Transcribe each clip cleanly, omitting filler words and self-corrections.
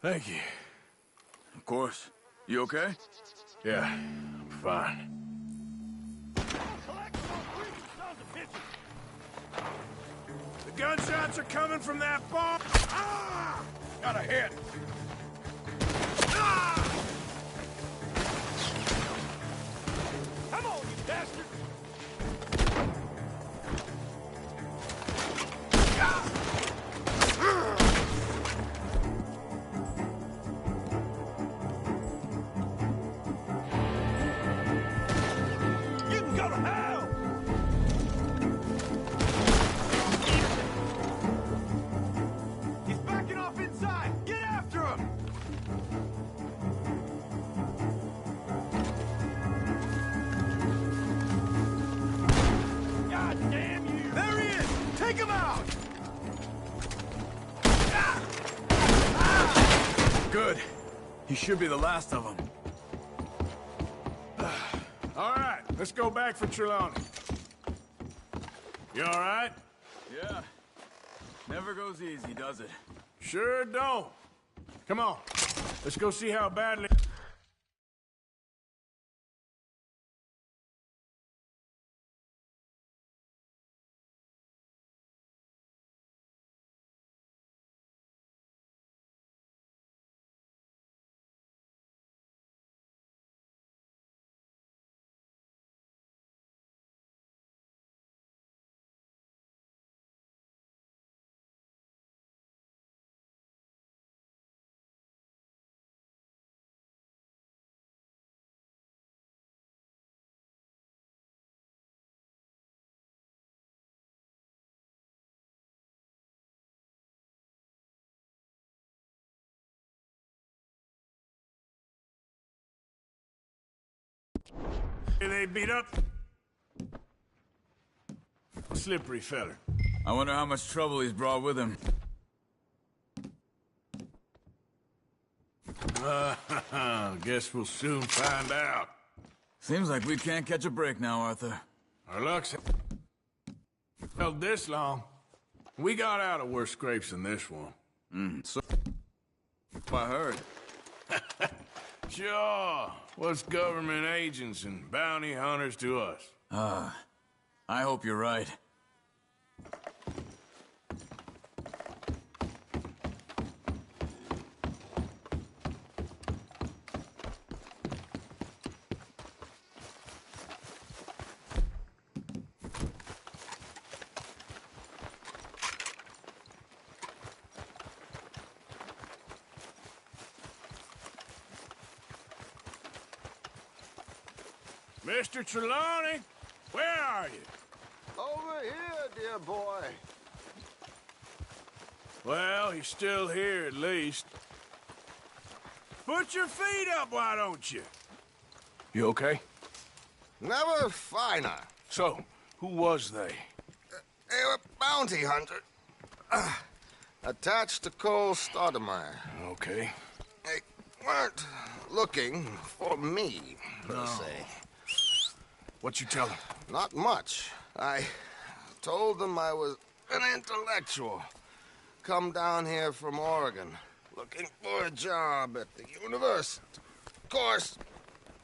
Thank you. Of course. You okay? Yeah, I'm fine. The gunshots are coming from that bar! Ah! Got a hit! Ah! Come on, you bastard! Ah! You can go to hell! He's backing off inside! Get after him! God damn you! There he is! Take him out! Ah! Ah! Good. He should be the last of them. All right, let's go back for Trelawney. You all right? Yeah. Never goes easy, does it? Sure don't. Come on, let's go see how badly... They beat up? Slippery feller. I wonder how much trouble he's brought with him. Guess we'll soon find out. Seems like we can't catch a break now, Arthur. Our luck's held this long. We got out of worse scrapes than this one. So I heard. Sure. What's government agents and bounty hunters to us? I hope you're right. Mr. Trelawney, where are you? Over here, dear boy. Well, you're still here at least. Put your feet up, why don't you? You okay? Never finer. So, who was they? They were bounty hunter. Attached to Cole Stoudemire. Okay. They weren't looking for me, per se. What you tell them? Not much. I told them I was an intellectual. Come down here from Oregon, looking for a job at the university. Of course,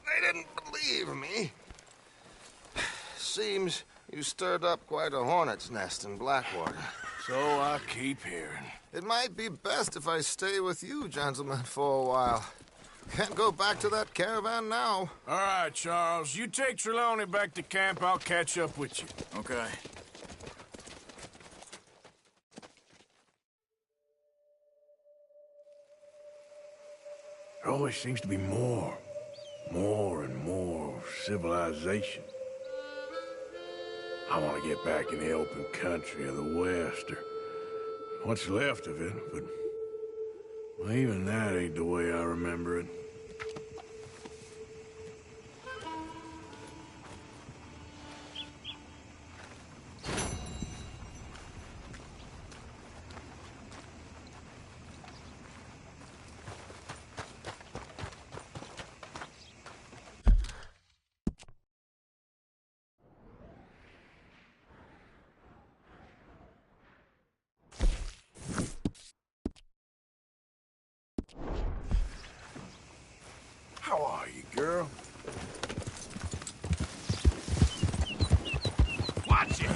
they didn't believe me. Seems you stirred up quite a hornet's nest in Blackwater. So I keep hearing. It might be best if I stay with you, gentlemen, for a while. Can't go back to that caravan now. All right, Charles. You take Trelawney back to camp. I'll catch up with you. Okay. There always seems to be more and more civilization. I want to get back in the open country of the West, or what's left of it, but well, even that ain't the way I remember it. girl? Watch it!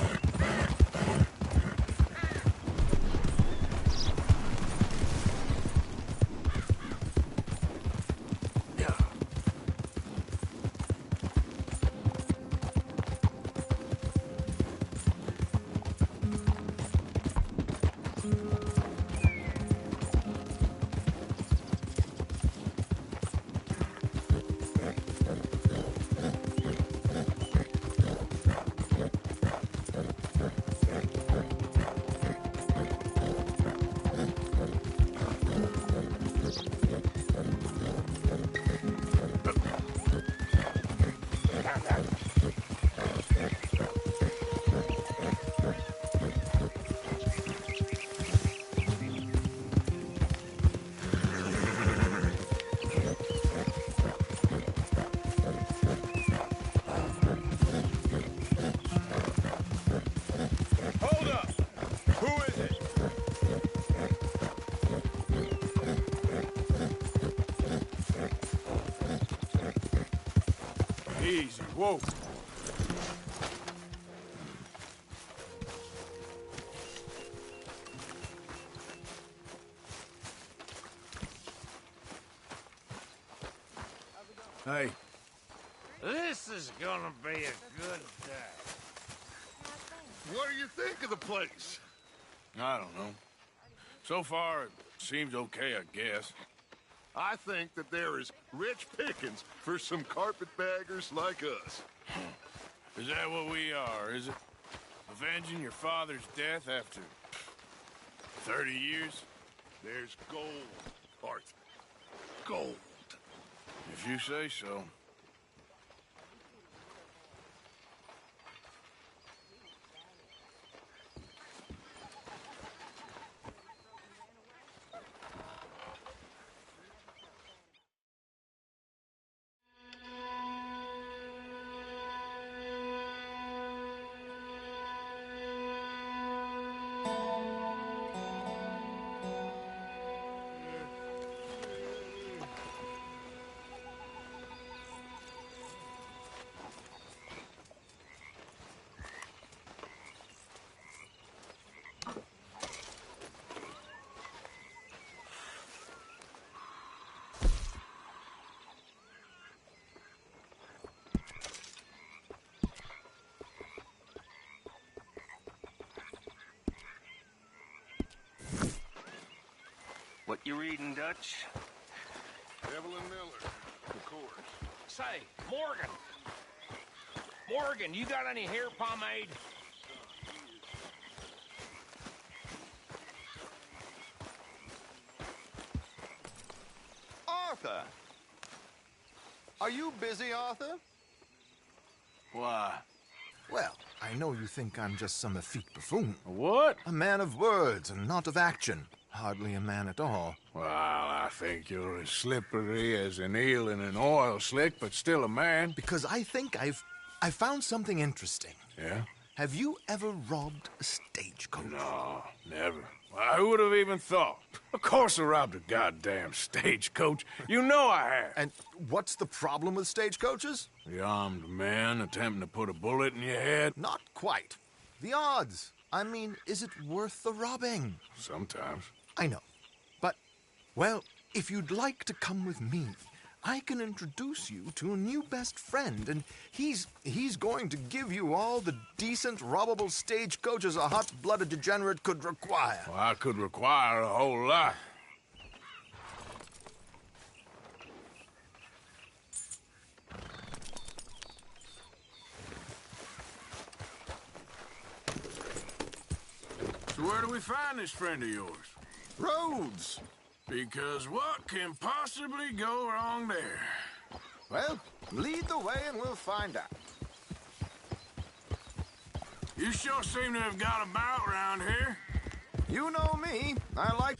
Hold up! Who is it? Easy, whoa. Hey, This is gonna be a good day. What do you think of the place? I don't know. So far, it seems okay, I guess. I think that there is rich pickings for some carpetbaggers like us. Is that what we are, is it? Avenging your father's death after 30 years? There's gold, Arthur. Gold. If you say so. What you reading, Dutch? Evelyn Miller, of course. Say, Morgan! Morgan, you got any hair pomade? Arthur! Are you busy, Arthur? Why? Well, I know you think I'm just some effete buffoon. What? A man of words and not of action. Hardly a man at all. Well, I think you're as slippery as an eel in an oil slick, but still a man. Because I think I found something interesting. Yeah? Have you ever robbed a stagecoach? No, never. Why, who would have even thought? Of course I robbed a goddamn stagecoach. You know I have. And what's the problem with stagecoaches? The armed man attempting to put a bullet in your head? Not quite. The odds. I mean, is it worth the robbing? Sometimes. I know. But, well, if you'd like to come with me, I can introduce you to a new best friend, and he's going to give you all the decent, robbable stagecoaches a hot-blooded degenerate could require. Well, I could require a whole lot. So where do we find this friend of yours? Roads. Because what can possibly go wrong there? Well, lead the way and we'll find out. You sure seem to have got about around here. You know me. I like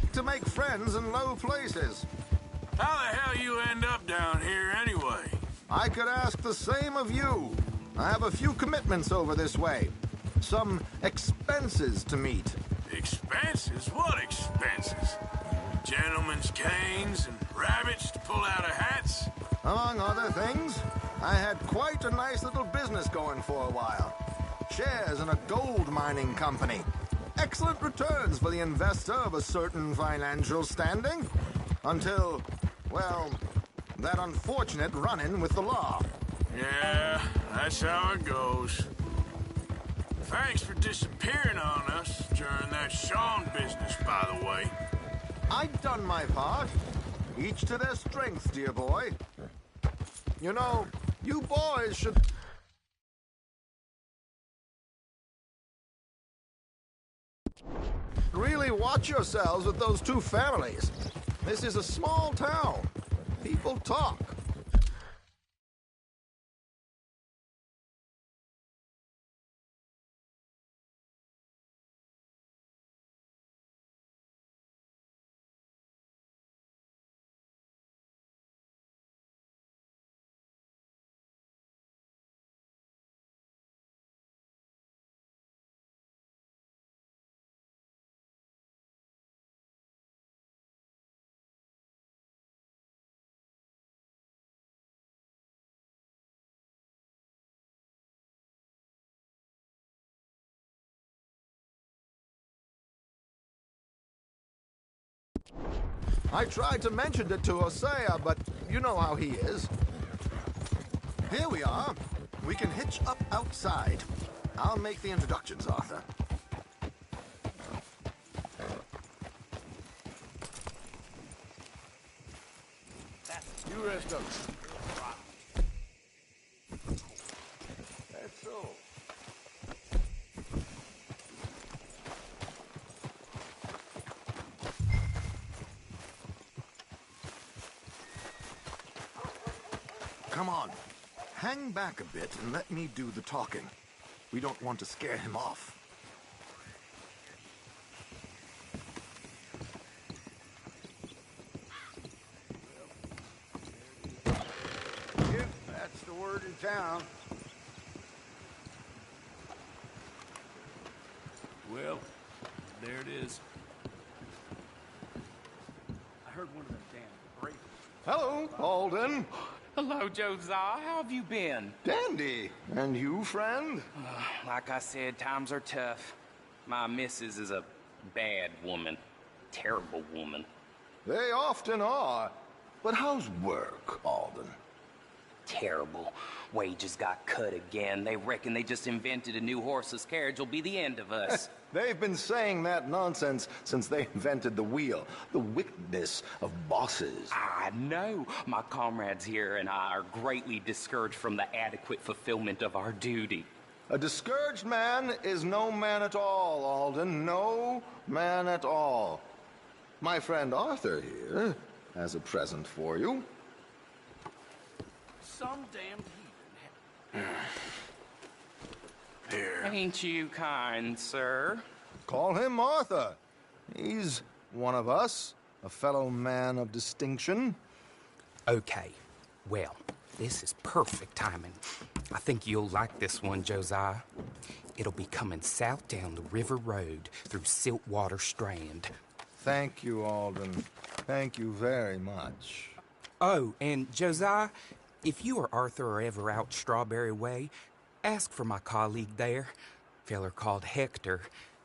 like to make friends in low places. How the hell you end up down here anyway? I could ask the same of you. I have a few commitments over this way. Some expenses to meet. Expenses? What expenses? Gentlemen's canes and rabbits to pull out of hats? Among other things, I had quite a nice little business going for a while. Shares in a gold mining company. Excellent returns for the investor of a certain financial standing. Until, well, that unfortunate run-in with the law. Yeah, that's how it goes. Thanks for disappearing on us during that Sean business, by the way. I've done my part. Each to their strengths, dear boy. You know, you boys should... really watch yourselves with those two families. This is a small town. People talk. I tried to mention it to Hosea, but you know how he is. Here we are. We can hitch up outside. I'll make the introductions, Arthur. You rest up. That's so. Come on. Hang back a bit and let me do the talking. We don't want to scare him off. Yep, that's the word in town. Well, there it is. I heard one of them damn breakers. Hello, Alden. Hello, Josiah. How have you been? Dandy. And you, friend? Like I said, times are tough. My missus is a bad woman. Terrible woman. They often are. But how's work, Alden? Terrible. Wages got cut again. They reckon they just invented a new horseless carriage will be the end of us. They've been saying that nonsense since they invented the wheel. The wickedness of bosses. I know. My comrades here and I are greatly discouraged from the adequate fulfillment of our duty. A discouraged man is no man at all, Alden. No man at all. My friend Arthur here has a present for you. Some damned heathen. Here. Ain't you kind, sir? Call him Arthur. He's one of us, a fellow man of distinction. Okay, well, this is perfect timing. I think you'll like this one, Josiah. It'll be coming south down the river road through Siltwater Strand. Thank you, Alden. Thank you very much. Oh, and Josiah, if you or Arthur are ever out Strawberry Way, ask for my colleague there, feller called Hector.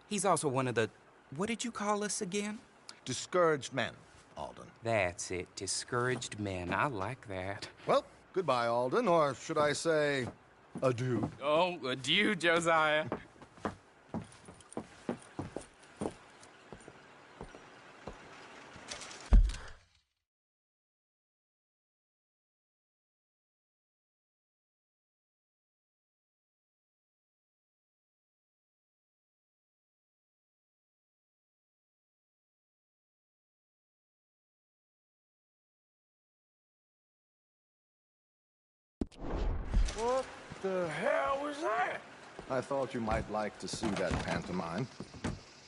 He's also one of the... What did you call us again? Discouraged men, Alden. That's it, discouraged men. I like that. Well, goodbye, Alden, or should I say, adieu. Oh, adieu, Josiah. What the hell was that? I thought you might like to see that pantomime.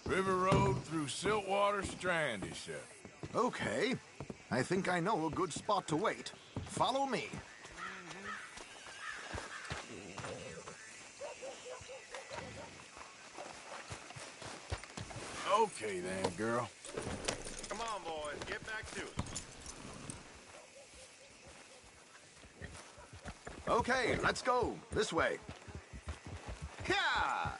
River road through Siltwater Strand, he said. Okay. I think I know a good spot to wait. Follow me. Okay then, girl. Come on, boys, get back to it. Okay, let's go. This way. Yeah!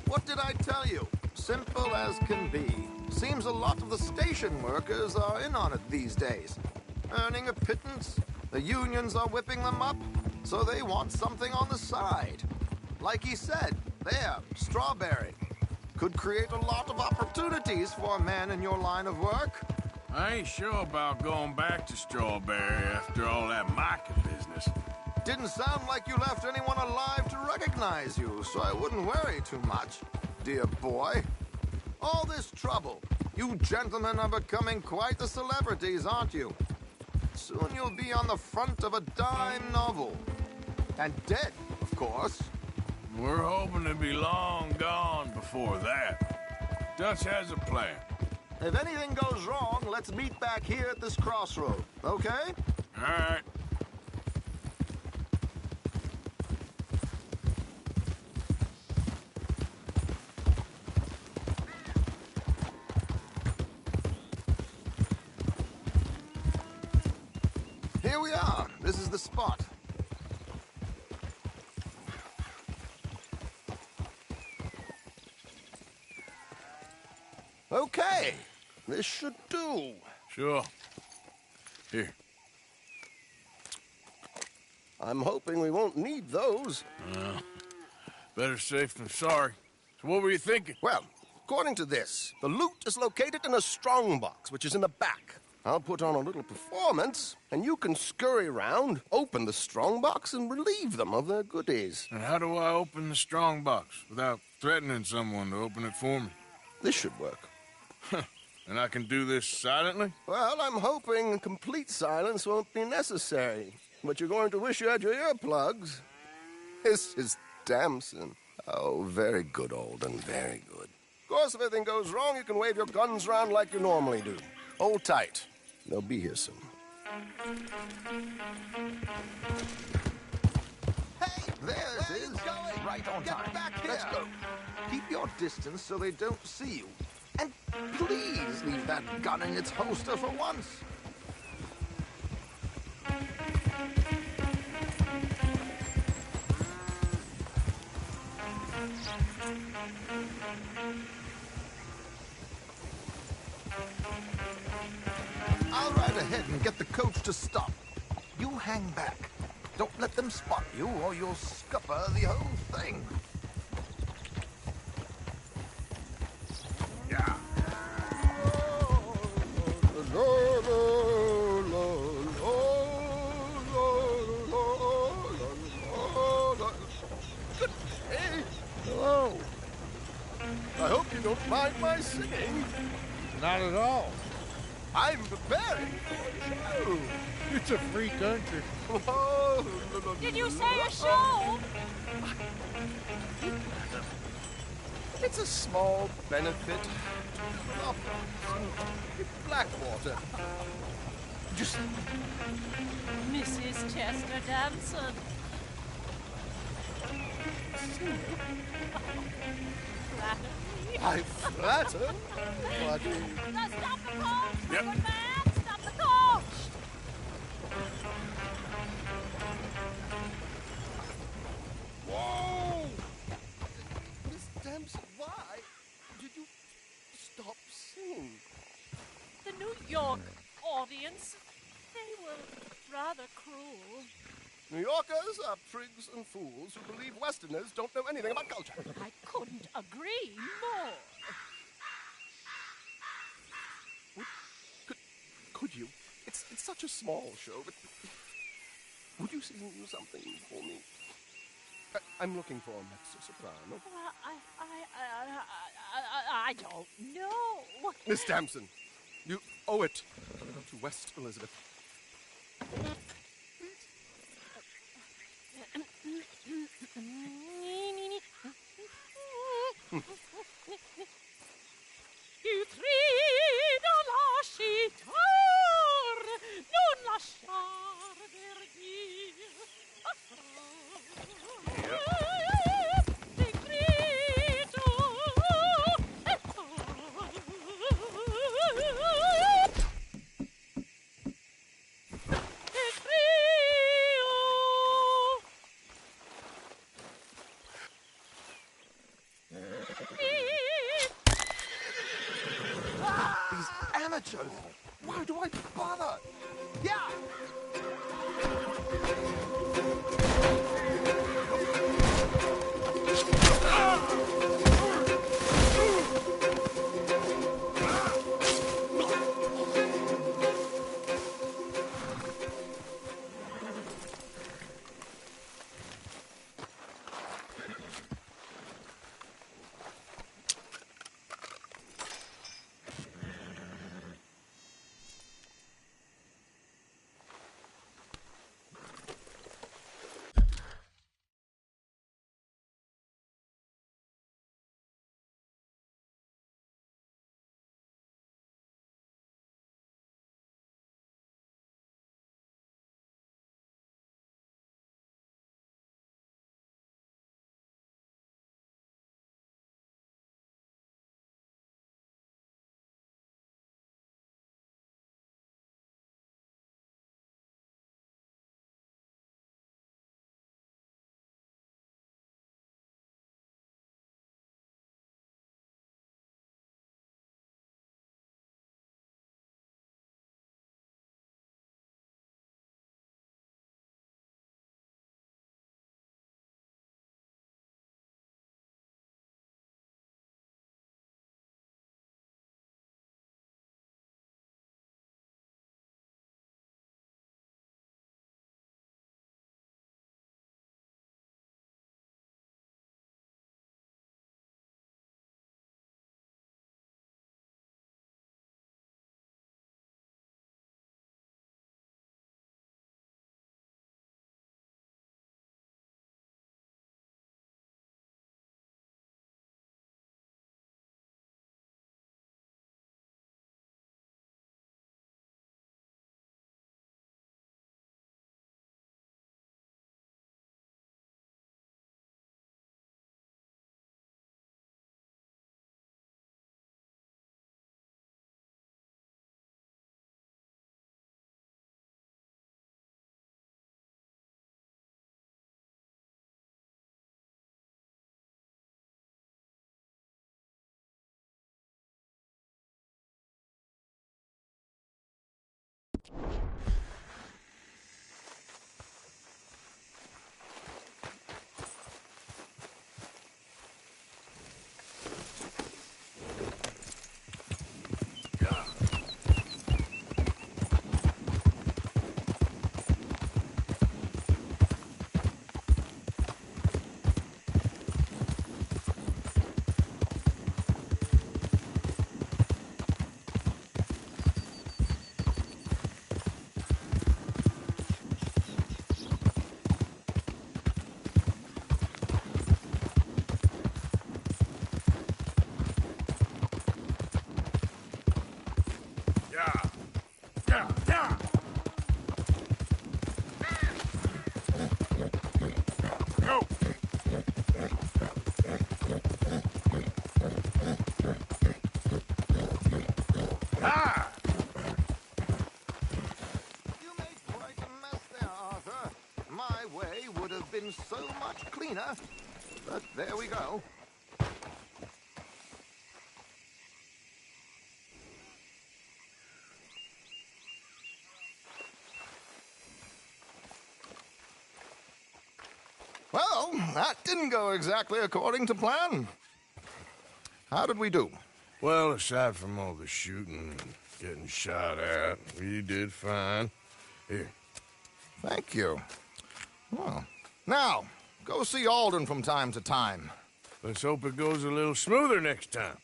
What did I tell you? Simple as can be. Seems a lot of the station workers are in on it these days. Earning a pittance, the unions are whipping them up, so they want something on the side. Like he said, there, Strawberry. Could create a lot of opportunities for a man in your line of work. I ain't sure about going back to Strawberry after all that mocking business. Didn't sound like you left anyone alive to recognize you, so I wouldn't worry too much, dear boy. All this trouble. You gentlemen are becoming quite the celebrities, aren't you? Soon you'll be on the front of a dime novel. And dead, of course. We're hoping to be long gone before that. Dutch has a plan. If anything goes wrong, let's meet back here at this crossroad, okay? All right. Here we are. This is the spot. Okay. This should do. Sure. Here. I'm hoping we won't need those. Better safe than sorry. So what were you thinking? Well, according to this, the loot is located in a strongbox, which is in the back. I'll put on a little performance, and you can scurry around, open the strongbox, and relieve them of their goodies. And how do I open the strong box without threatening someone to open it for me? This should work. And I can do this silently? Well, I'm hoping complete silence won't be necessary. But you're going to wish you had your earplugs. This is Damson. Oh, very good, Alden, very good. Of course, if anything goes wrong, you can wave your guns around like you normally do. Hold tight. They'll be here soon. Hey, there it is. Right on time. Get back here. Let's go. Keep your distance so they don't see you. And please leave that gun in its holster for once. I'll ride ahead and get the coach to stop. You hang back. Don't let them spot you or you'll scupper the whole thing. Yeah. Hey, hello. I hope you don't mind my singing. Not at all. I'm preparing for a show. It's a free country. Did you say a show? It's a small benefit to in Blackwater. Just Mrs. Chester Damson. I flatter. But Stop the coach! Yep. Good man! Stop the coach! whoa! Miss Damson, why did you stop singing? The New York audience, they were rather cruel. New Yorkers are prigs and fools who believe Westerners don't know anything about culture. I couldn't agree more. Could you? It's such a small show, but would you sing something for me? I'm looking for a mezzo-soprano. Well, I don't know. Miss Damson, You owe it to West Elizabeth. Il trido lascitor, non lasciar verdir. Decreto. These amateurs! Why do I bother? Yeah! been so much cleaner. But there we go. Well, that didn't go exactly according to plan. How did we do? Well, aside from all the shooting and getting shot at, we did fine. Here. Thank you. Well, now, go see Alden from time to time. Let's hope it goes a little smoother next time.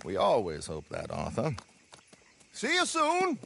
We always hope that, Arthur. See you soon.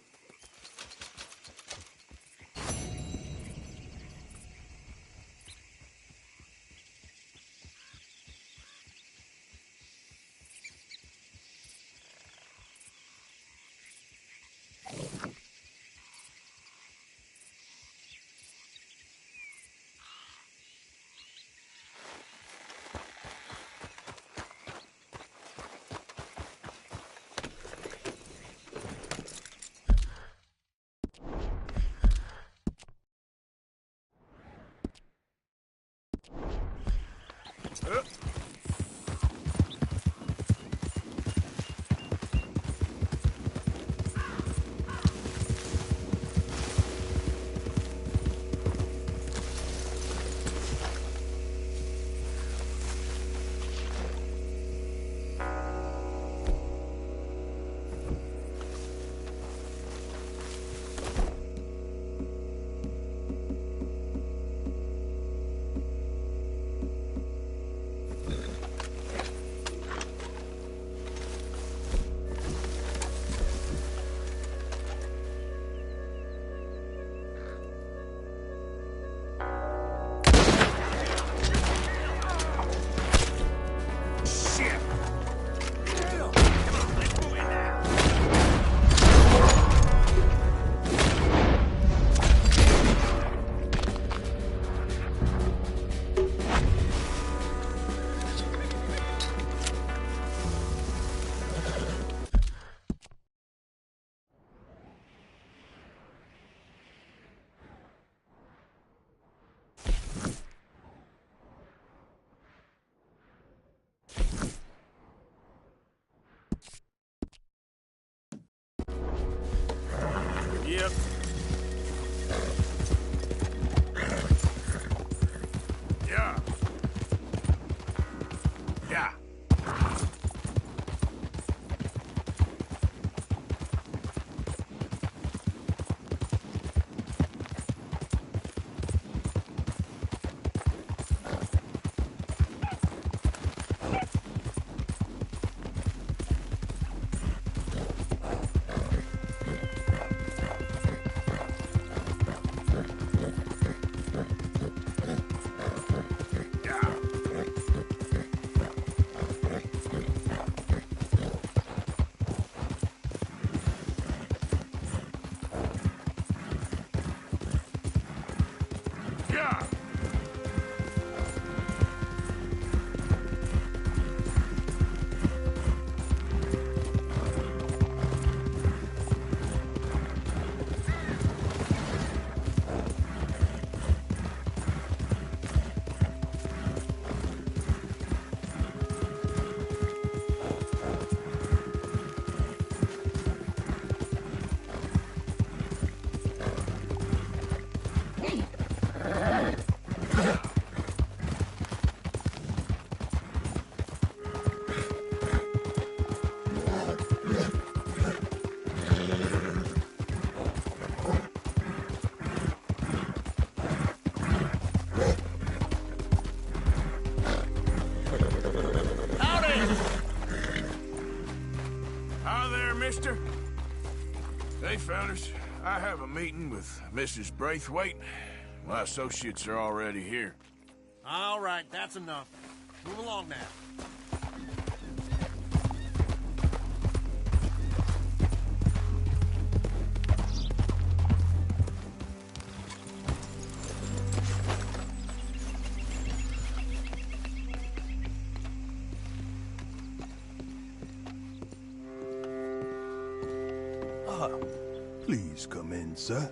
Yep. Yeah. Yeah. Yeah. Hi there, mister. Hey, fellas. I have a meeting with Mrs. Braithwaite. My associates are already here. All right, that's enough. Move along now. Please come in, sir.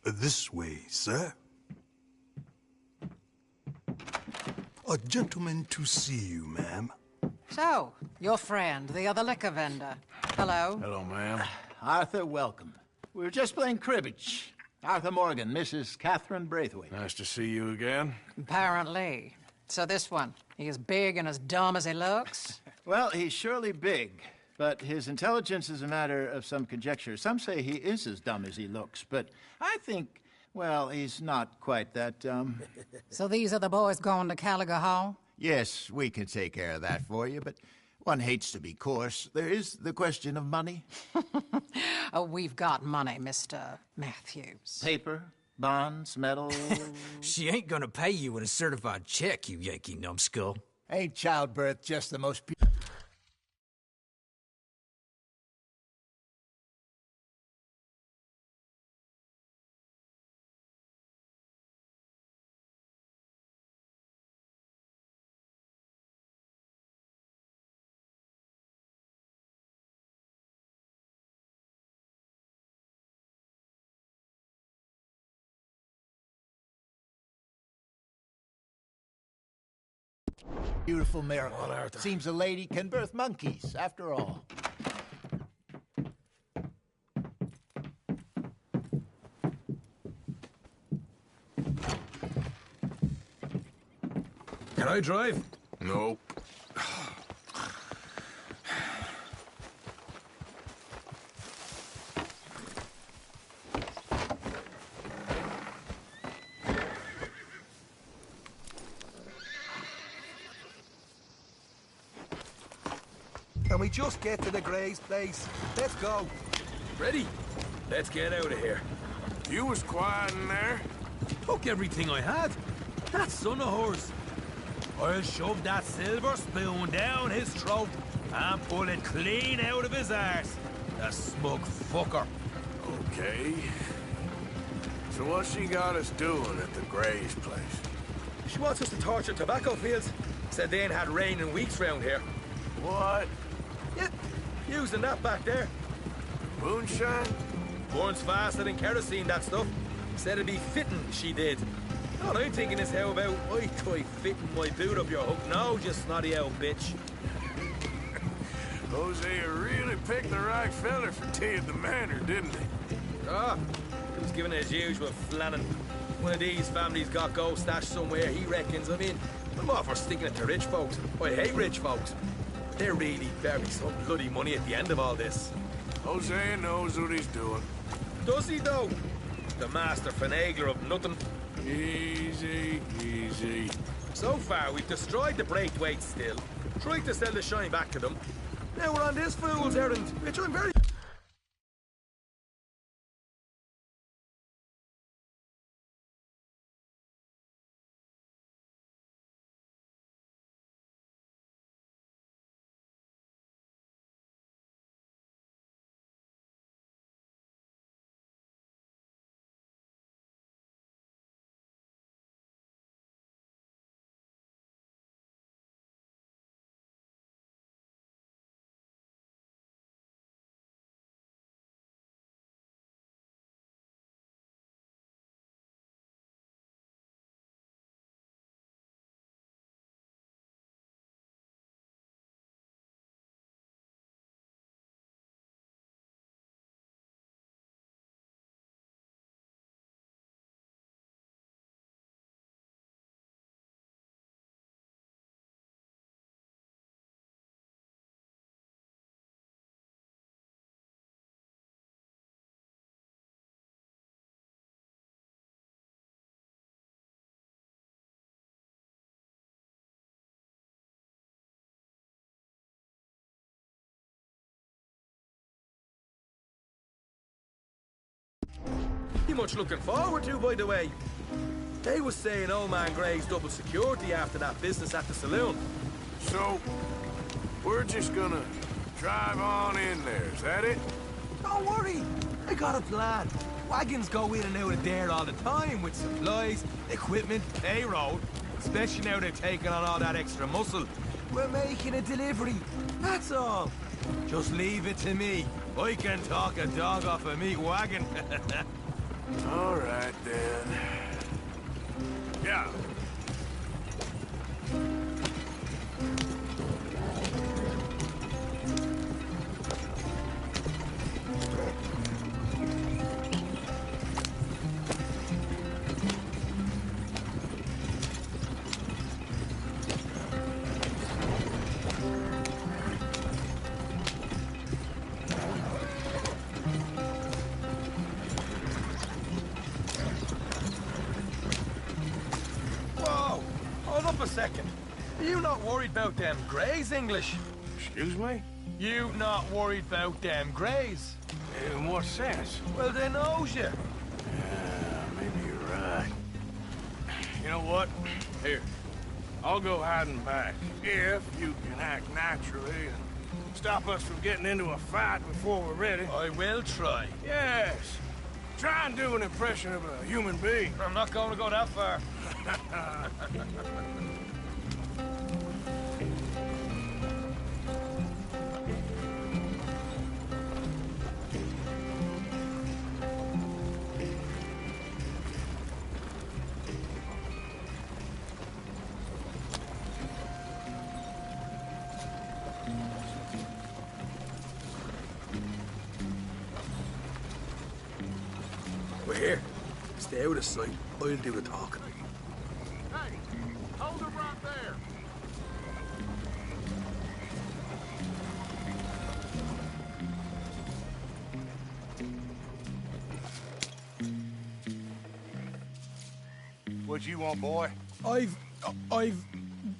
This way, sir. A gentleman to see you, ma'am. So, your friend, the other liquor vendor. Hello. Hello, ma'am. Arthur, welcome. We were just playing cribbage. Arthur Morgan, Mrs. Catherine Braithwaite. Nice to see you again. Apparently. So this one, he is big and as dumb as he looks? Well, he's surely big, but his intelligence is a matter of some conjecture. Some say he is as dumb as he looks, but I think, well, he's not quite that dumb. So these are the boys going to Caliga Hall? Yes, we can take care of that for you, but One hates to be coarse. There is the question of money. Oh, we've got money, Mr. Matthews. Paper, bonds, metal. She ain't gonna pay you with a certified check, you Yankee numbskull. Ain't childbirth just the most beautiful miracle. Seems a lady can birth monkeys, after all. Can I drive? No. Can we just get to the Gray's place? Let's go. Ready? Let's get out of here. You was quiet in there. Took everything I had. That son of hers. I'll shove that silver spoon down his throat and pull it clean out of his arse. The smug fucker. Okay. So what's she got us doing at the Gray's place? She wants us to torture tobacco fields. Said they ain't had rain in weeks round here. What? Yep, using that back there. Moonshine? Burns faster than kerosene, that stuff. Said it'd be fitting, she did. All I'm thinking is how about I try fitting my boot up your hook now, you snotty old bitch. Hosea really picked the right feller for tea at the manor, didn't he? Ah, he was giving it his usual flannin'. One of these families got gold stashed somewhere, he reckons. I mean, I'm all for sticking it to rich folks. I hate rich folks. They're really bury some bloody money at the end of all this. Hosea knows what he's doing. Does he, though? The master finagler of nothing. Easy, easy. So far, we've destroyed the Braithwaite still, tried to sell the shine back to them. Now we're on this fool's errand, which I'm very... You much looking forward to, by the way. They was saying old man Gray's double security after that business at the saloon. So, we're just gonna drive on in there, is that it? Don't worry, I got a plan. Wagons go in and out of there all the time with supplies, equipment, payroll. Especially now they're taking on all that extra muscle. We're making a delivery, that's all. Just leave it to me. I can talk a dog off a meat wagon. All right, then. Yeah. Whoa! Hold up a second. Are you not worried about them Gray's English? Excuse me? You not worried about them greys? In what sense? Well, they knows you. Yeah, maybe you're right. You know what? Here, I'll go hiding back. If you can act naturally and stop us from getting into a fight before we're ready. I will try. Yes. Try and do an impression of a human being. I'm not going to go that far. We're here. Stay out of sight. I'll do the talking. Hey, hold it right there. What you want, boy?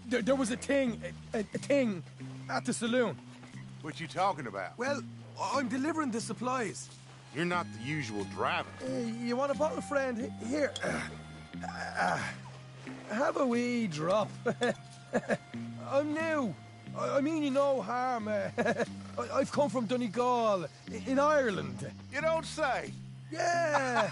There was a thing at the saloon. What you talking about? Well, I'm delivering the supplies. You're not the usual driver. You want a bottle, friend? Here. Have a wee drop. I'm new. I mean you no harm. I've come from Donegal, in Ireland. You don't say. Yeah.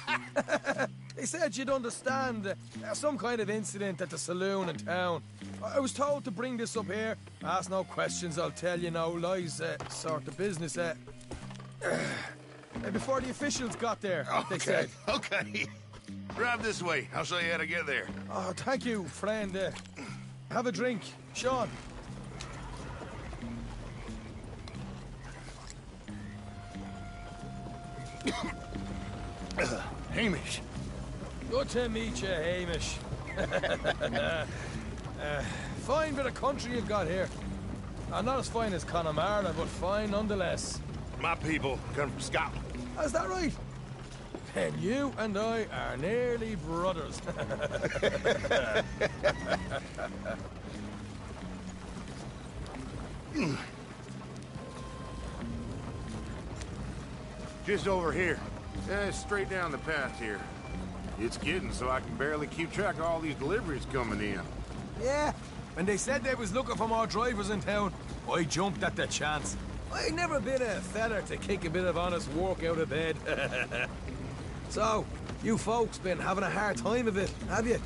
They said you'd understand. Some kind of incident at the saloon in town. I was told to bring this up here. Ask no questions, I'll tell you no lies. Sort of business. Before the officials got there, they said. Okay. Drive this way. I'll show you how to get there. Oh, thank you, friend. Have a drink. Sean. Hamish. Good to meet you, Hamish. Fine bit of country you've got here. Not as fine as Connemara, but fine nonetheless. My people come from Scotland. Is that right? Then you and I are nearly brothers. Just over here. Straight down the path here. It's getting so I can barely keep track of all these deliveries coming in. Yeah, when they said they was looking for more drivers in town, I jumped at the chance. I never been a feller to kick a bit of honest work out of bed. So, you folks been having a hard time of it, have you?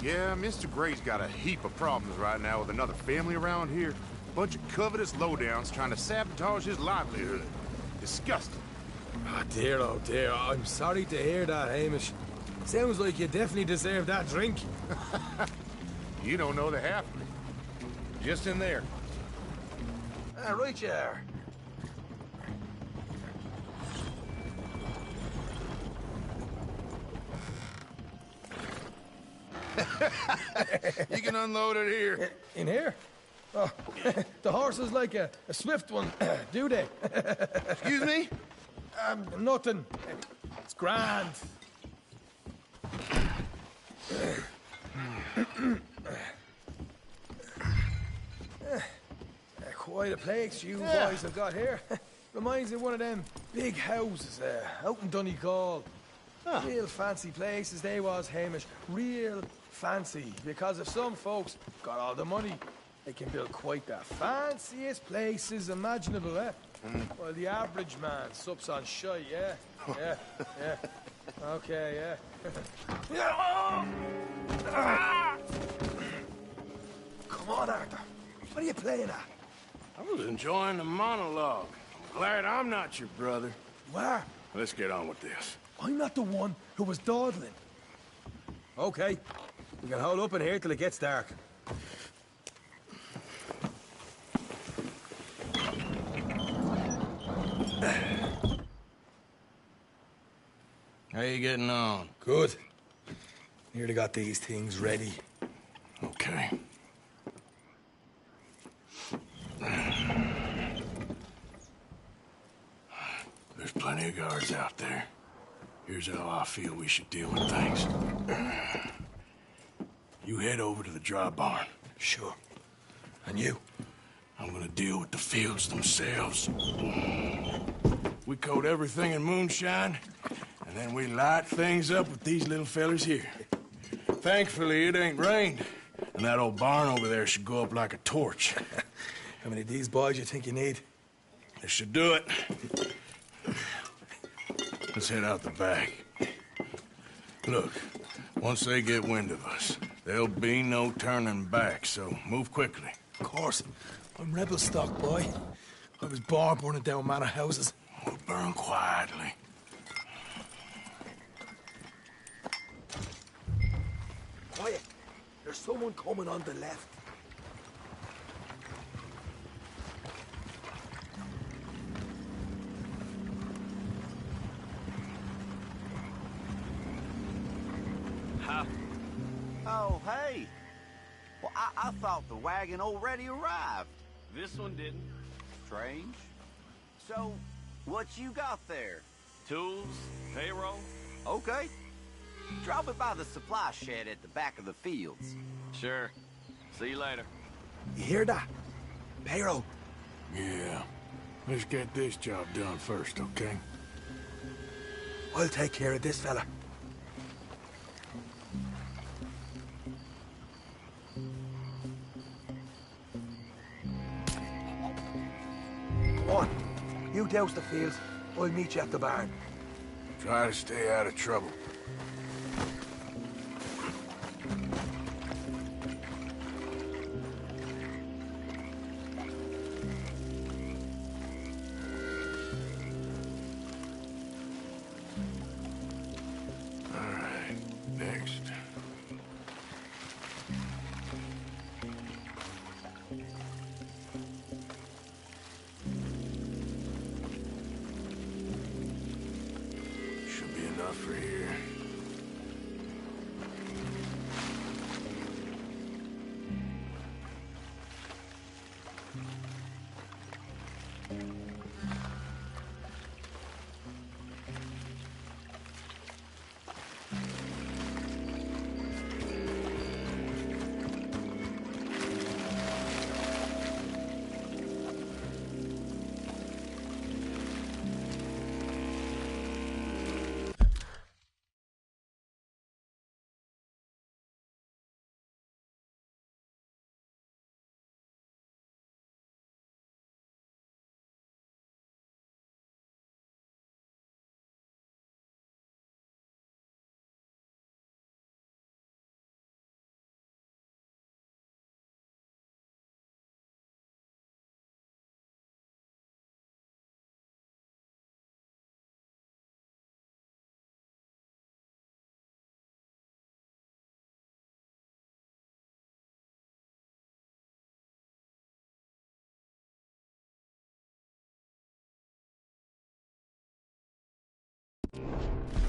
Yeah, Mr. Gray's got a heap of problems right now with another family around here. Bunch of covetous lowdowns trying to sabotage his livelihood. Disgusting. Oh dear, I'm sorry to hear that, Hamish. Sounds like you definitely deserve that drink. You don't know the half of it. Just in there. Right you are. You can unload it here. In here? Oh, the horse is like a swift one, do they? Excuse me? Nothing. It's grand. Quite a place you boys have got here. Reminds me of one of them big houses out in Donegal. Real fancy places they was, Hamish. Real fancy. Because if some folks got all the money, they can build quite the fanciest places imaginable, eh? Well, the average man sups on shite, yeah? Yeah. Okay, yeah. Come on, Arthur. What are you playing at? I was enjoying the monologue. I'm glad I'm not your brother. You are? Let's get on with this. I'm not the one who was dawdling. Okay. We can hold up in here till it gets dark. How you getting on? Good. Nearly got these things ready. Okay. There's plenty of guards out there. Here's how I feel we should deal with things. You head over to the dry barn. Sure. And you? I'm gonna deal with the fields themselves. We coat everything in moonshine, and then we light things up with these little fellers here. Thankfully, it ain't rained, and that old barn over there should go up like a torch. How many of these boys you think you need? This should do it. Let's head out the back. Look, once they get wind of us, there'll be no turning back, so move quickly. Of course. I'm rebel stock, boy. I was born burning down manor houses. We'll burn quietly. Quiet. There's someone coming on the left. Oh, hey. Well, I thought the wagon already arrived. This one didn't. Strange. So, what you got there? Tools, payroll. Okay. Drop it by the supply shed at the back of the fields. Sure. See you later. You hear that? Payroll. Yeah. Let's get this job done first, okay? I'll take care of this fella. Come on. You douse the fields. I'll meet you at the barn. Try to stay out of trouble. All right, next. Should be enough for here.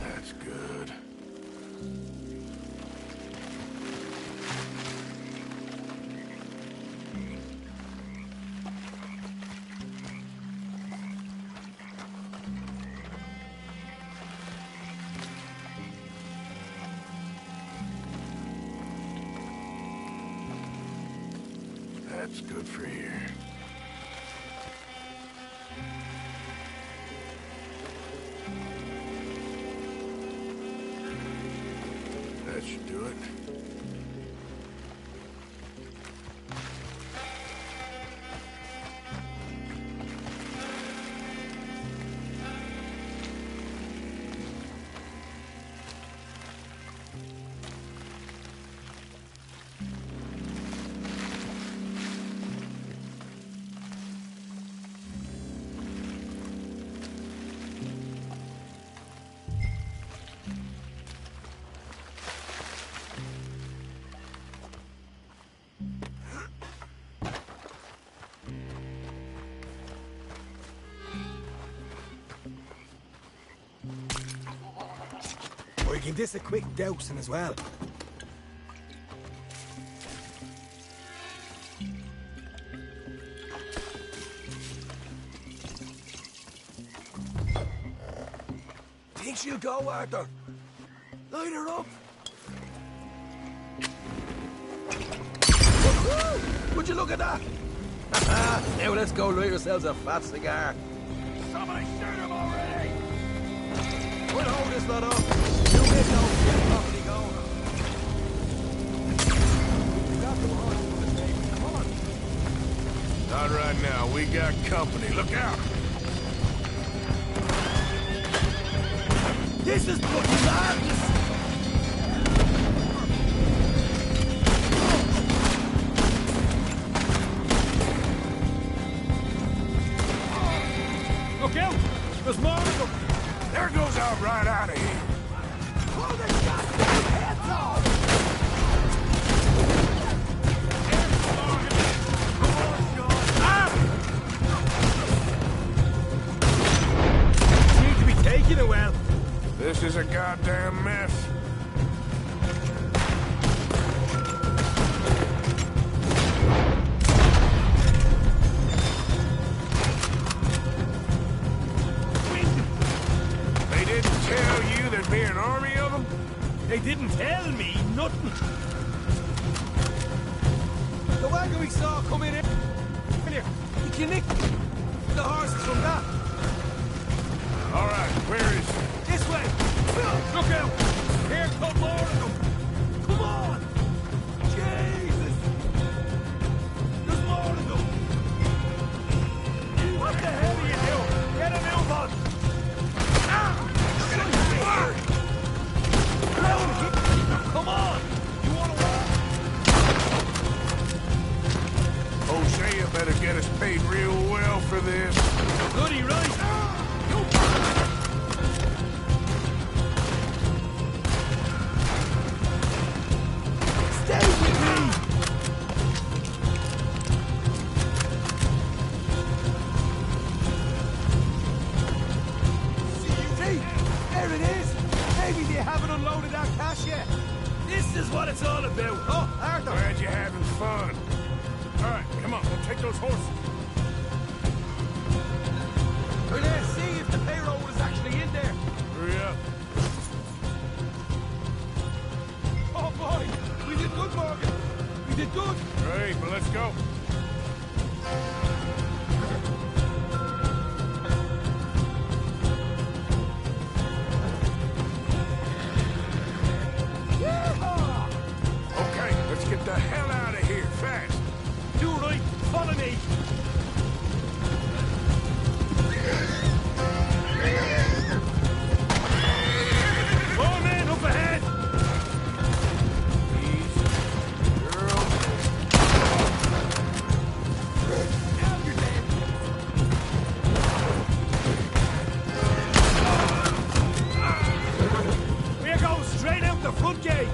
That's good. That's good for here. That should do it. Or you give this a quick dousing as well. Think she'll go, Arthur? Light her up. Would you look at that? Now let's go light ourselves a fat cigar. Somebody shoot him already! We'll hold this lot up. You get those, get the property going. We got the horses on the table. Come on. Not right now. We got company. Look out! This is fucking madness! Look out! There's more of them! There goes out right out of here! Pull their goddamn heads off! Seems to be taking it well. This is a goddamn mess. They didn't tell you there'd be an army of them? They didn't tell me nothing. The wagon we saw come in here. Come here. You can nick the horses from that. All right, where is he? This way! Look out! Here come more of them! Come on! Jesus! There's more of them! What the hell are you doing? Get a move on! Ah! Come on! You wanna walk? Hosea better get us paid real well for this. Goody right! Stay with me! See, there it is! Maybe they haven't unloaded that cash yet. This is what it's all about. Oh, Arthur! Glad you're having fun. All right, come on, we'll take those horses. We're there to see if the payroll is actually in there. Hurry up. Oh boy, we did good, Morgan. We did good. Great, well, let's go. Okay, let's get the hell out of here, fast. Do right, follow me. More men up ahead. Easy, girl. Now you're dead. We're going straight out the front gate.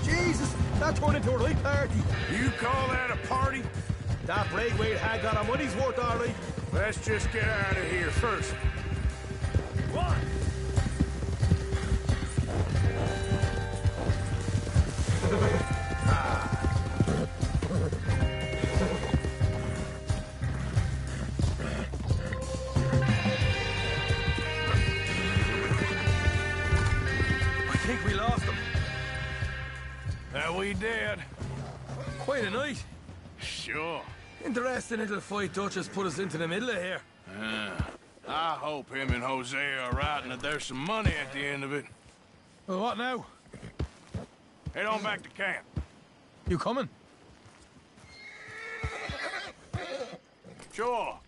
Jesus, that turned into a right party. You call that a party? That Braithwaite had got our money's worth, all right. Let's just get out of here first. What? I think we lost them. That we did. Quite a night. Sure. Interesting little fight Dutch has put us into the middle of here. I hope him and Hosea are right and that there's some money at the end of it. Well, what now? Head on back to camp. You coming? Sure.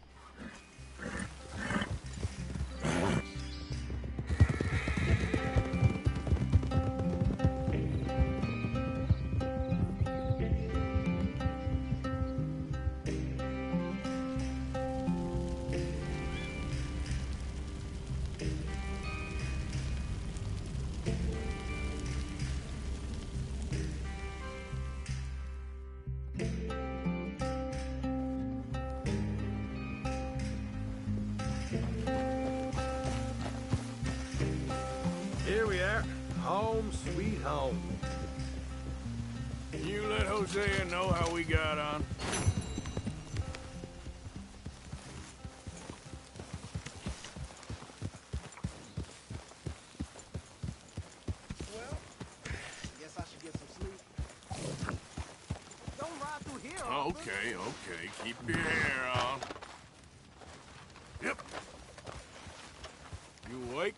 Here we are. Home sweet home. You let Hosea know how we got on. okay, okay. Keep your hair on. Yep. You awake?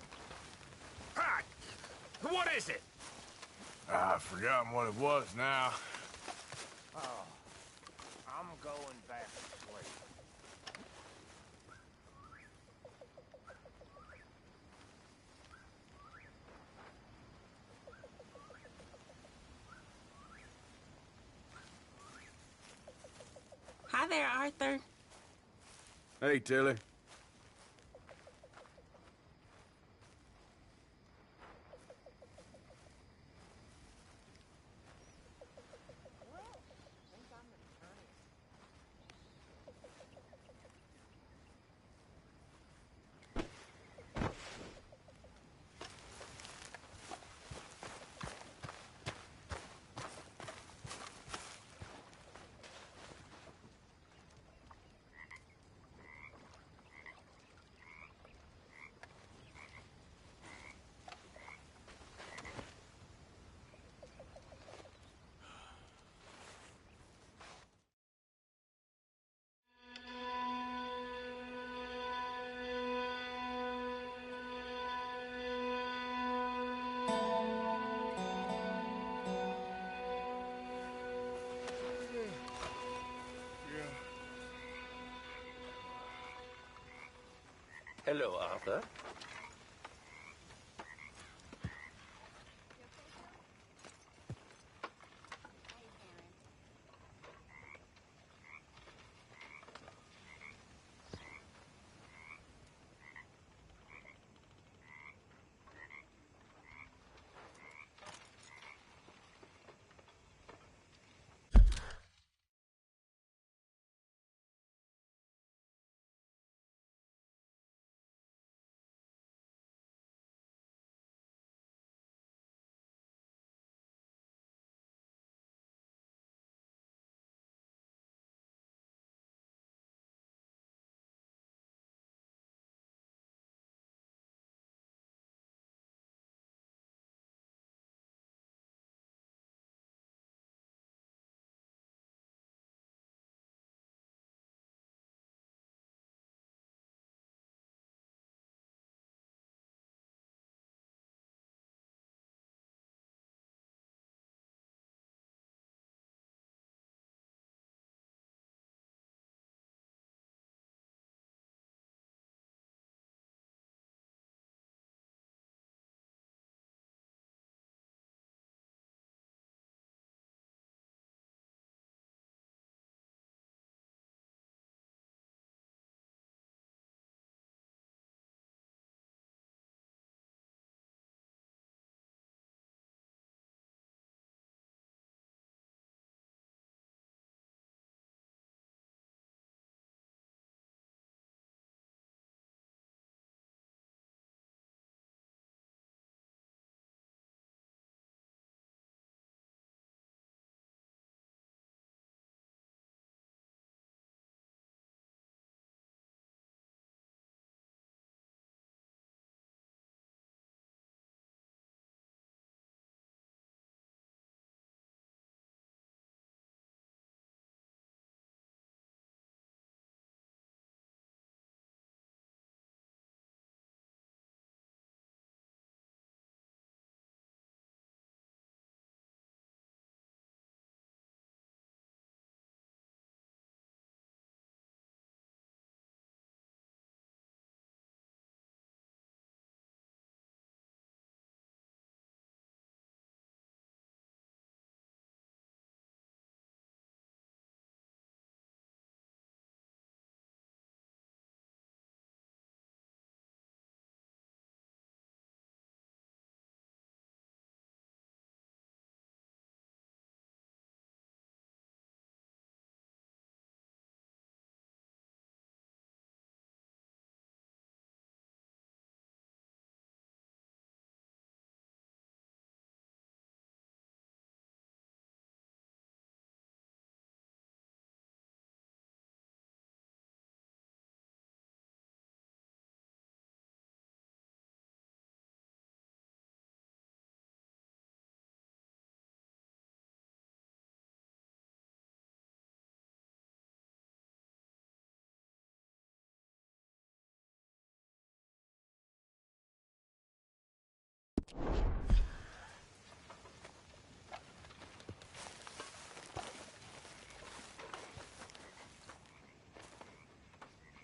Hi! What is it? I've forgotten what it was now. Oh, I'm going back to sleep. Hi there, Arthur. Hey, Tilly. Hello, Arthur.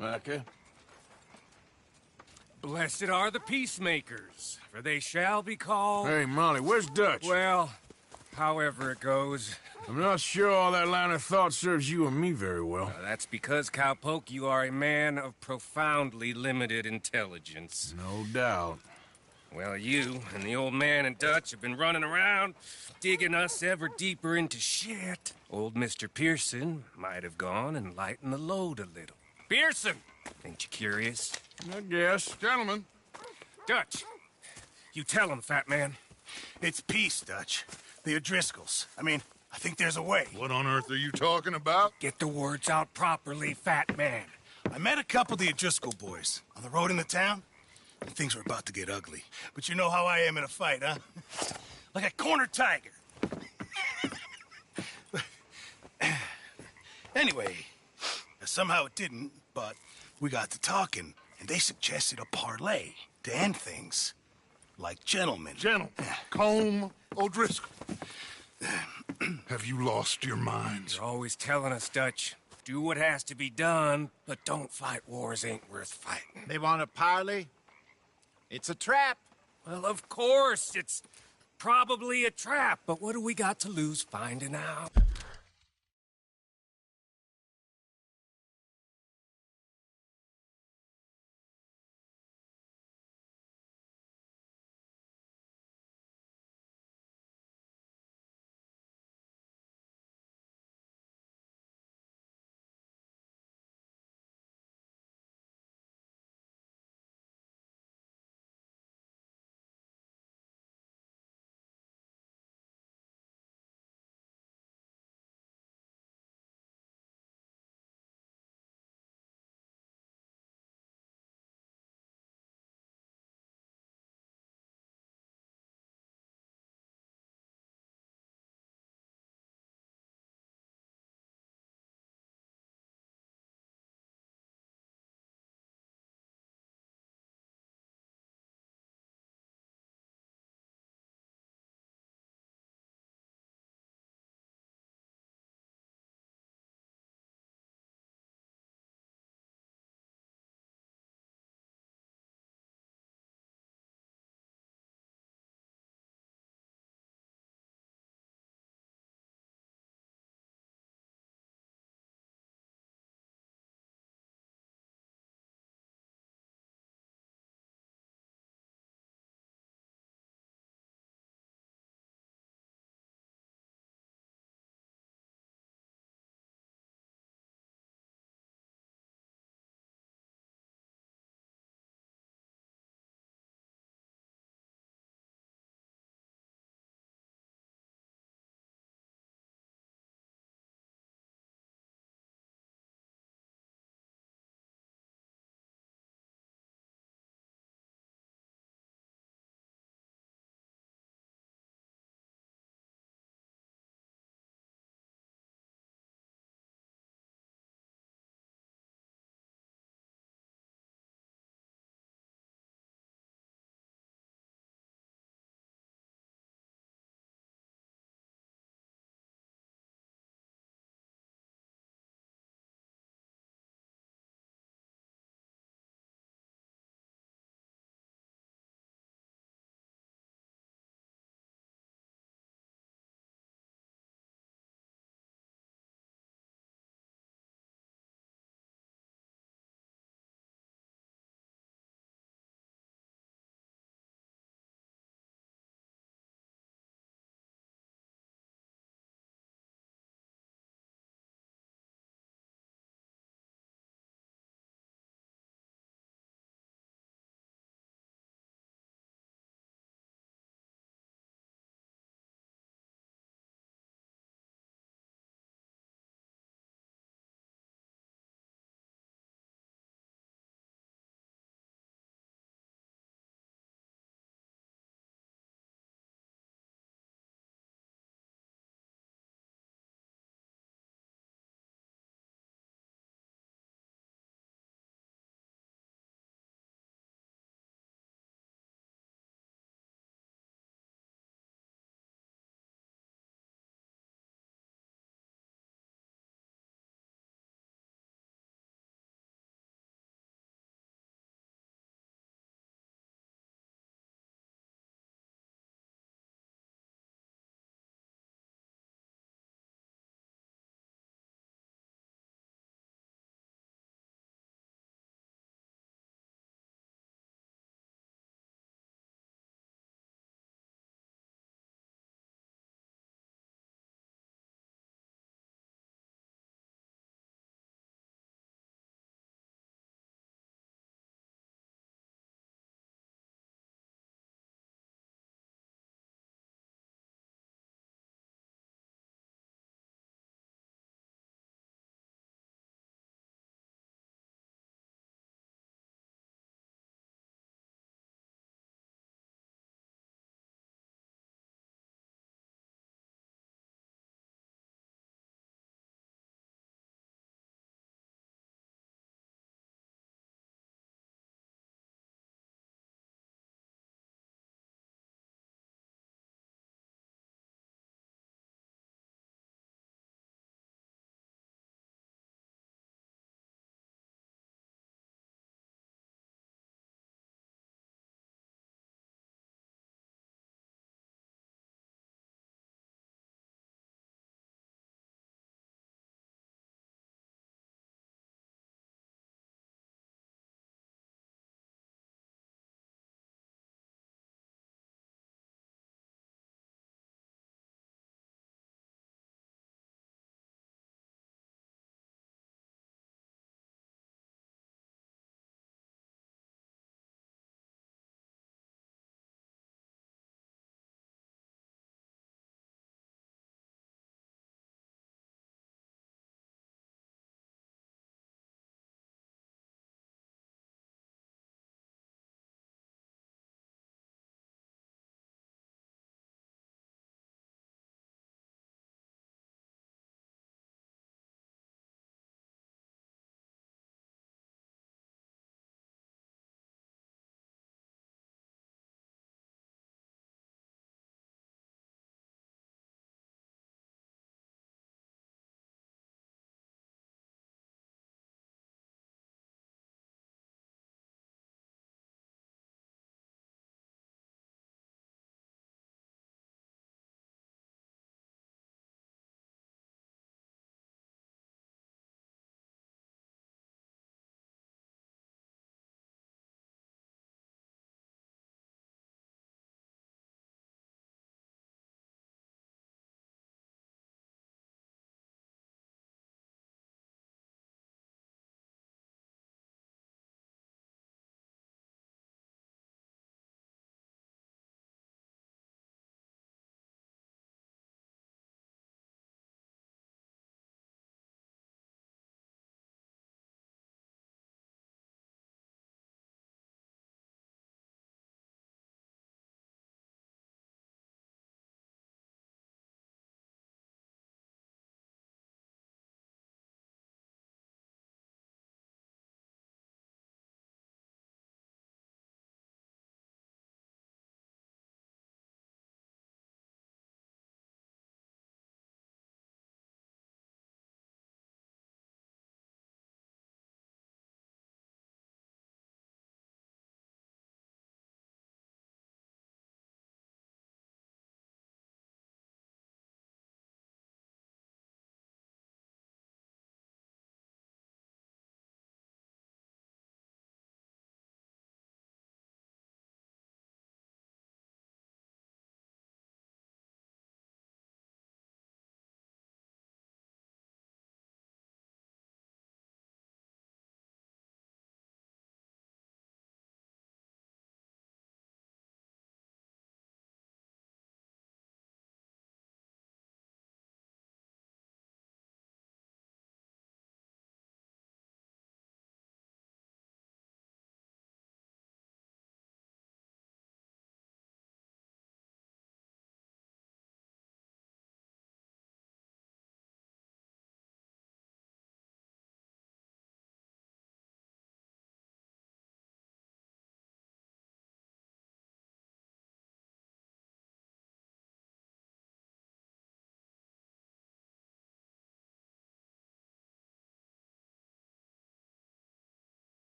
Okay. Blessed are the peacemakers, for they shall be called... Hey, Molly, where's Dutch? Well, however it goes. I'm not sure all that line of thought serves you and me very well. That's because, Cowpoke, you are a man of profoundly limited intelligence. No doubt. Well, you and the old man and Dutch have been running around, digging us ever deeper into shit. Old Mr. Pearson might have gone and lightened the load a little. Pearson! Ain't you curious? I guess. Gentlemen. Dutch, you tell him, fat man. It's peace, Dutch. The O'Driscolls. I mean, I think there's a way. What on earth are you talking about? Get the words out properly, fat man. I met a couple of the O'Driscoll boys on the road into town, and things were about to get ugly. But you know how I am in a fight, huh? Like a corner tiger. Anyway, somehow it didn't, but we got to talking, and they suggested a parlay to end things. Like gentlemen. Gentlemen. Combe O'Driscoll. Have you lost your minds? You're always telling us, Dutch. Do what has to be done, but don't fight wars ain't worth fighting. They want a parley? It's a trap. Well, of course, it's probably a trap, but what do we got to lose finding out?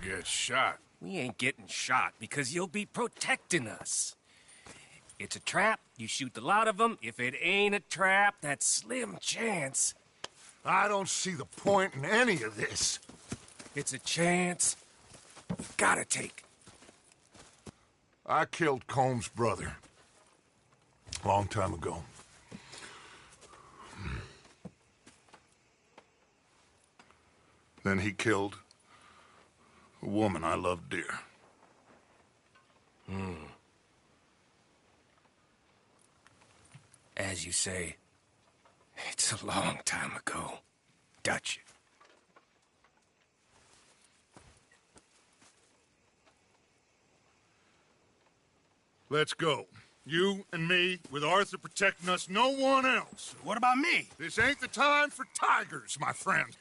Get shot. We ain't getting shot because you'll be protecting us. It's a trap, you shoot the lot of them. If it ain't a trap, that's slim chance. I don't see the point in any of this. It's a chance you gotta take. I killed Combs' brother. A long time ago. Then he killed a woman I loved dear. As you say, it's a long time ago, Dutch. Let's go. You and me, with Arthur protecting us, no one else. What about me? This ain't the time for tigers, my friend.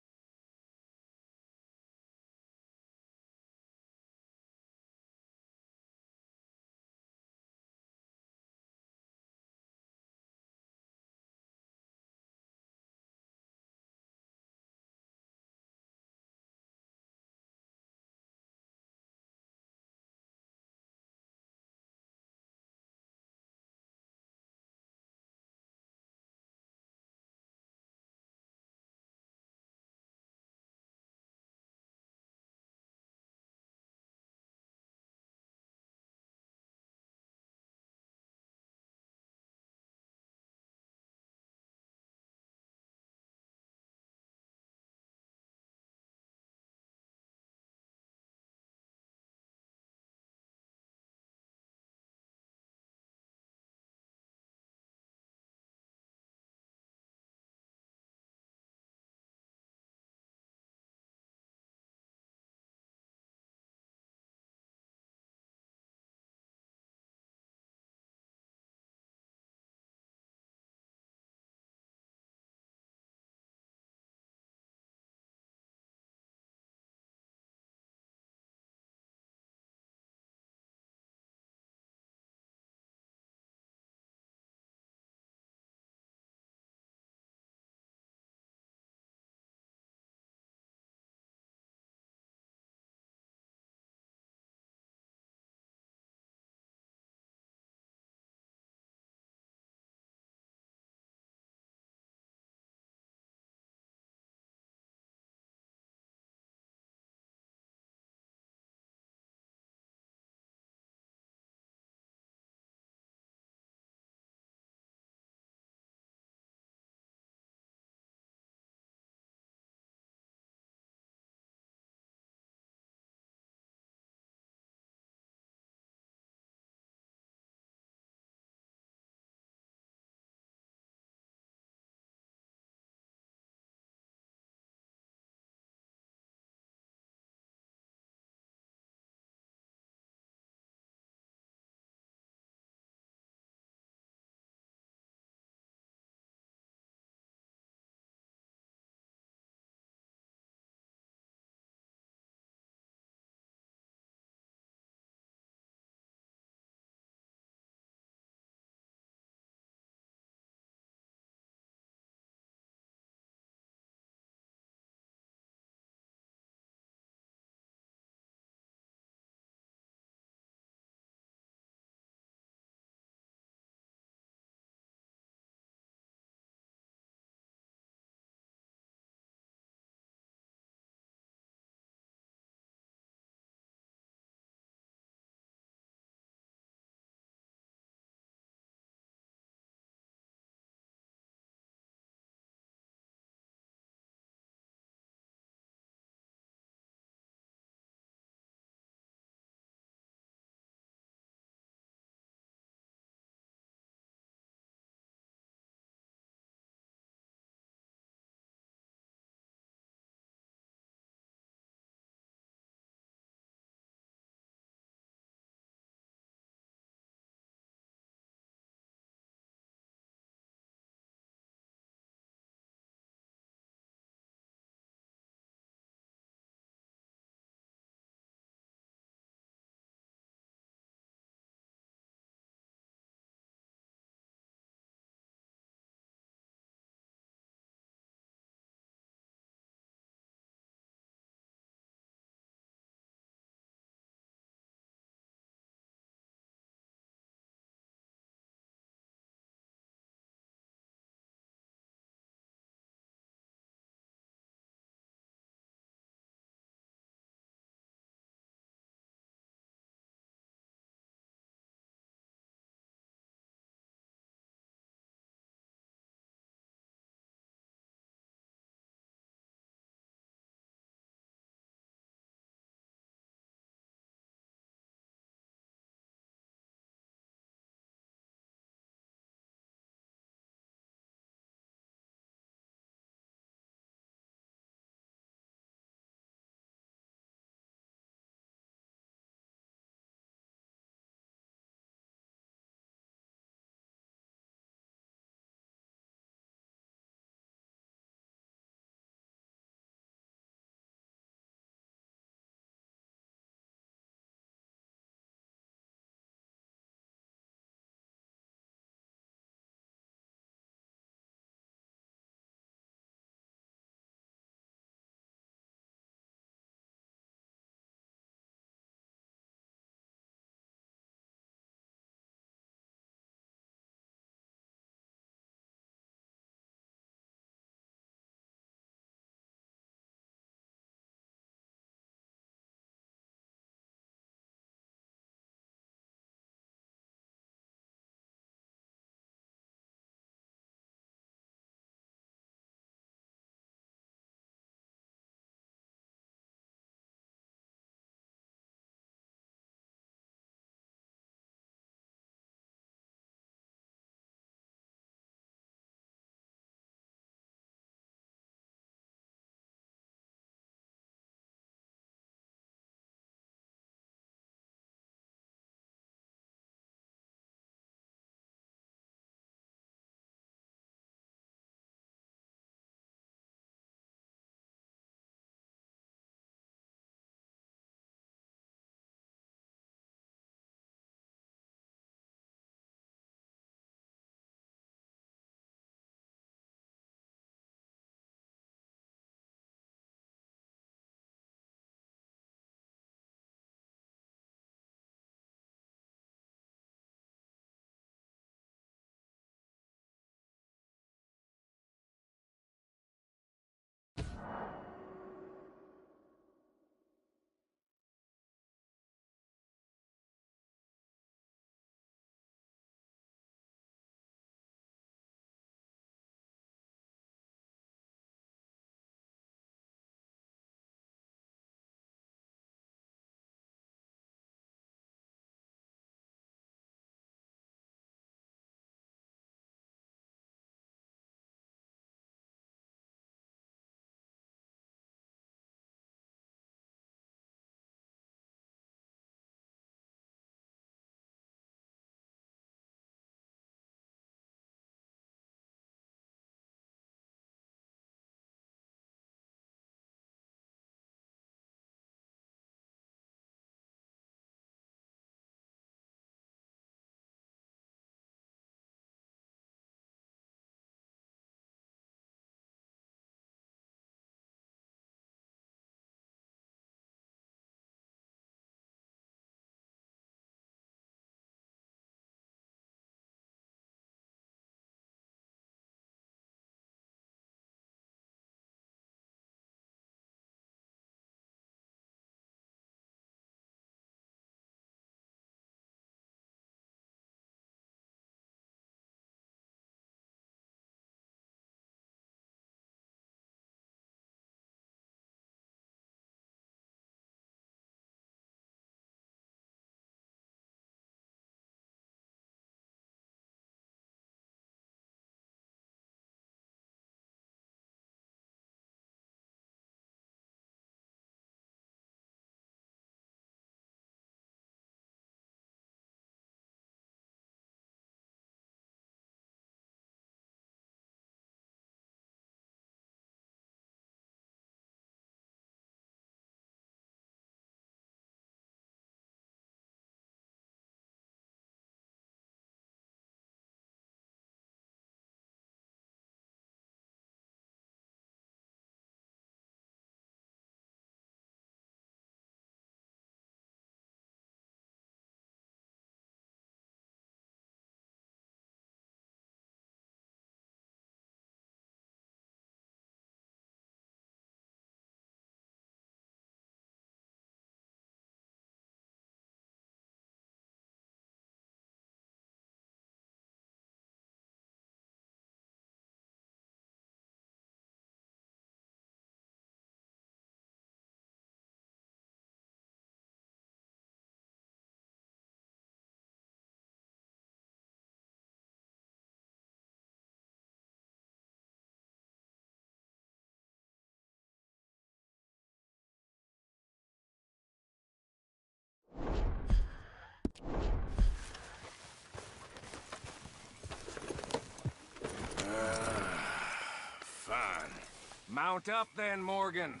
Mount up then, Morgan.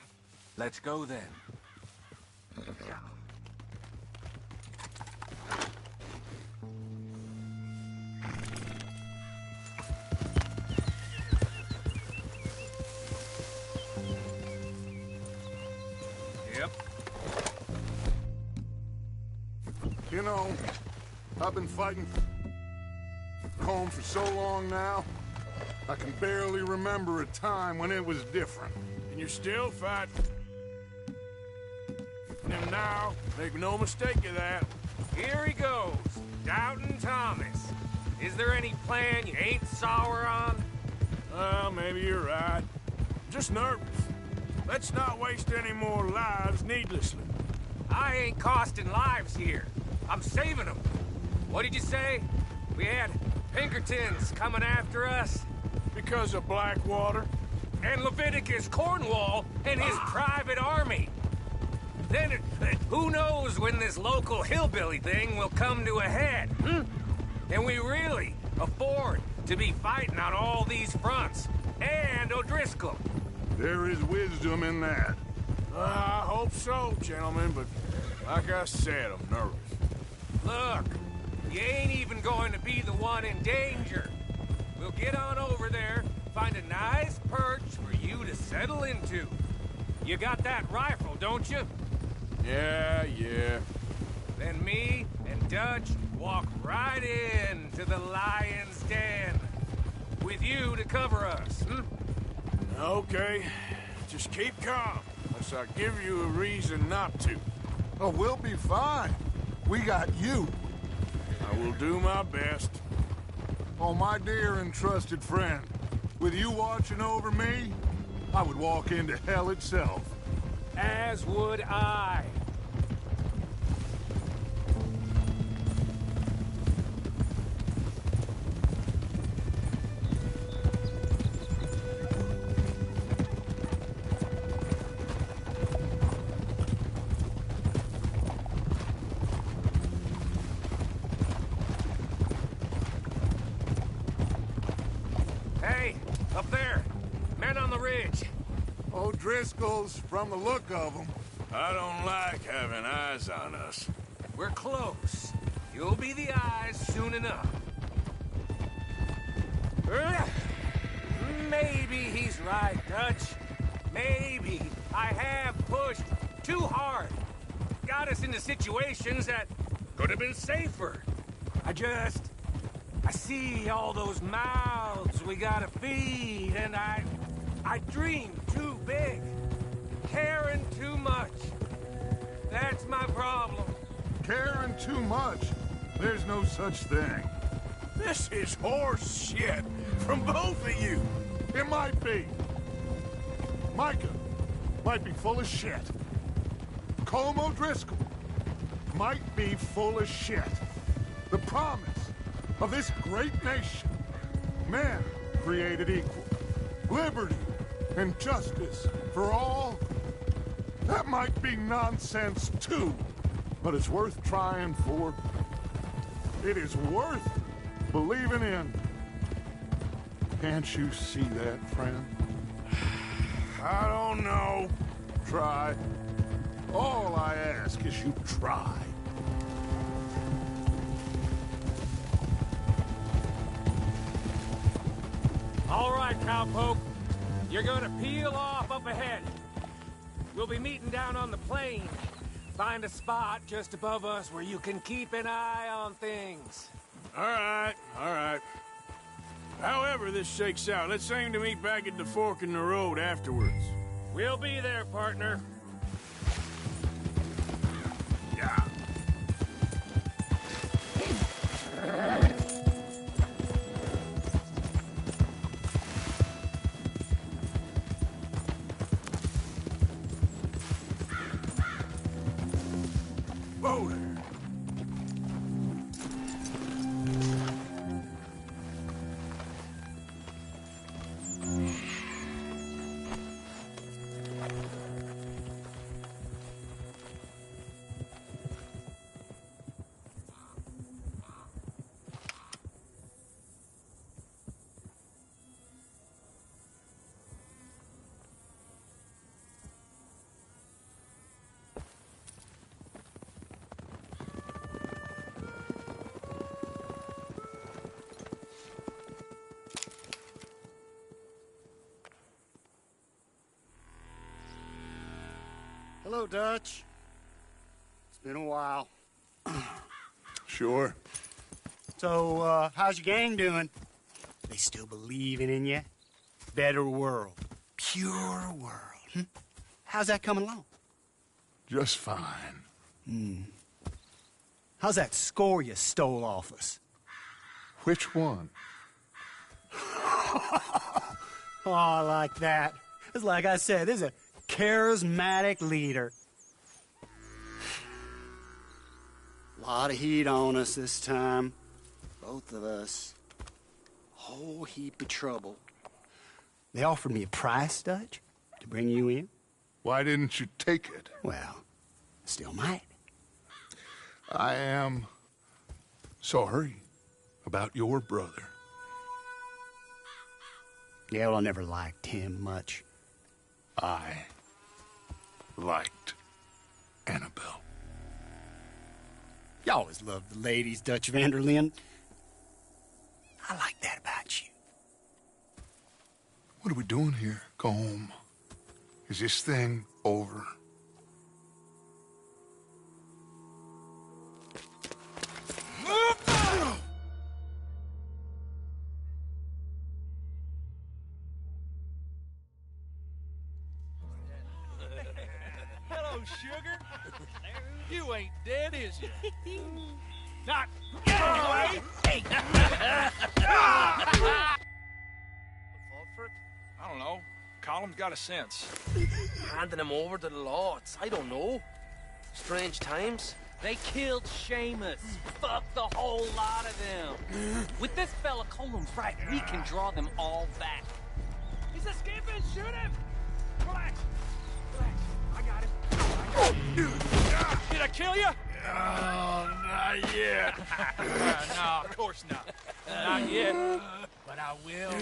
Let's go then. Yep. You know, I've been fighting Colm for so long now, I can barely remember a time when it was different. And you're still fighting him now. Make no mistake of that. Here he goes, Doubting Thomas. Is there any plan you ain't sour on? Well, maybe you're right. Just nervous. Let's not waste any more lives needlessly. I ain't costing lives here. I'm saving them. What did you say? We had Pinkertons coming after us? Because of Blackwater? And Leviticus Cornwall and his private army. Then, who knows when this local hillbilly thing will come to a head, Can we really afford to be fighting on all these fronts? And O'Driscoll? There is wisdom in that. I hope so, gentlemen, but like I said, I'm nervous. Look, you ain't even going to be the one in danger. We'll get on over there, find a nice perch for you to settle into. You got that rifle, don't you? Yeah. Then me and Dutch walk right in to the lion's den. With you to cover us, Okay. Just keep calm, unless I give you a reason not to. Oh, we'll be fine. We got you. I will do my best. Oh, my dear and trusted friend, with you watching over me, I would walk into hell itself. As would I. Hey, up there. Men on the ridge. O'Driscoll's, from the look of them. I don't like having eyes on us. We're close. You'll be the eyes soon enough. Maybe he's right, Dutch. Maybe I have pushed too hard. Got us into situations that could have been safer. I see all those mouths we gotta feed, and I dream too big. Caring too much. That's my problem. Caring too much? There's no such thing. This is horse shit from both of you. It might be. Micah might be full of shit. Colm O'Driscoll might be full of shit. The promise of this great nation. Men created equal. Liberty and justice for all. That might be nonsense too, but it's worth trying for. It is worth believing in. Can't you see that, friend? I don't know. Try. All I ask is you try. All right, cowpoke. You're gonna peel off up ahead. We'll be meeting down on the plain. Find a spot just above us where you can keep an eye on things. All right. However this shakes out, let's aim to meet back at the fork in the road afterwards. We'll be there, partner. Yeah. Whoa there. Hello, Dutch. It's been a while. Sure. So, how's your gang doing? They still believing in you? Better world. Pure world. How's that coming along? Just fine. How's that score you stole off us? Which one? Oh, I like that. It's like I said, this is a charismatic leader. Lot of heat on us this time. Both of us. Whole heap of trouble. They offered me a price, Dutch, to bring you in. Why didn't you take it? Well, still might. I am sorry about your brother. Yeah, well, I never liked him much. I liked Annabelle. You always loved the ladies, Dutch Vanderlyn. I like that about you. What are we doing here? Go home. Is this thing over? Hello, sugar. You ain't dead, is you? Not anyway. I don't know. Column's got a sense. Handing him over to the lords. I don't know. Strange times. They killed Seamus. Fuck the whole lot of them. With this fella Colum's right, we can draw them all back. He's escaping. Shoot him. Relax. Relax. I got him. Did I kill you? Oh, not yet. No, of course not. Not yet. But I will.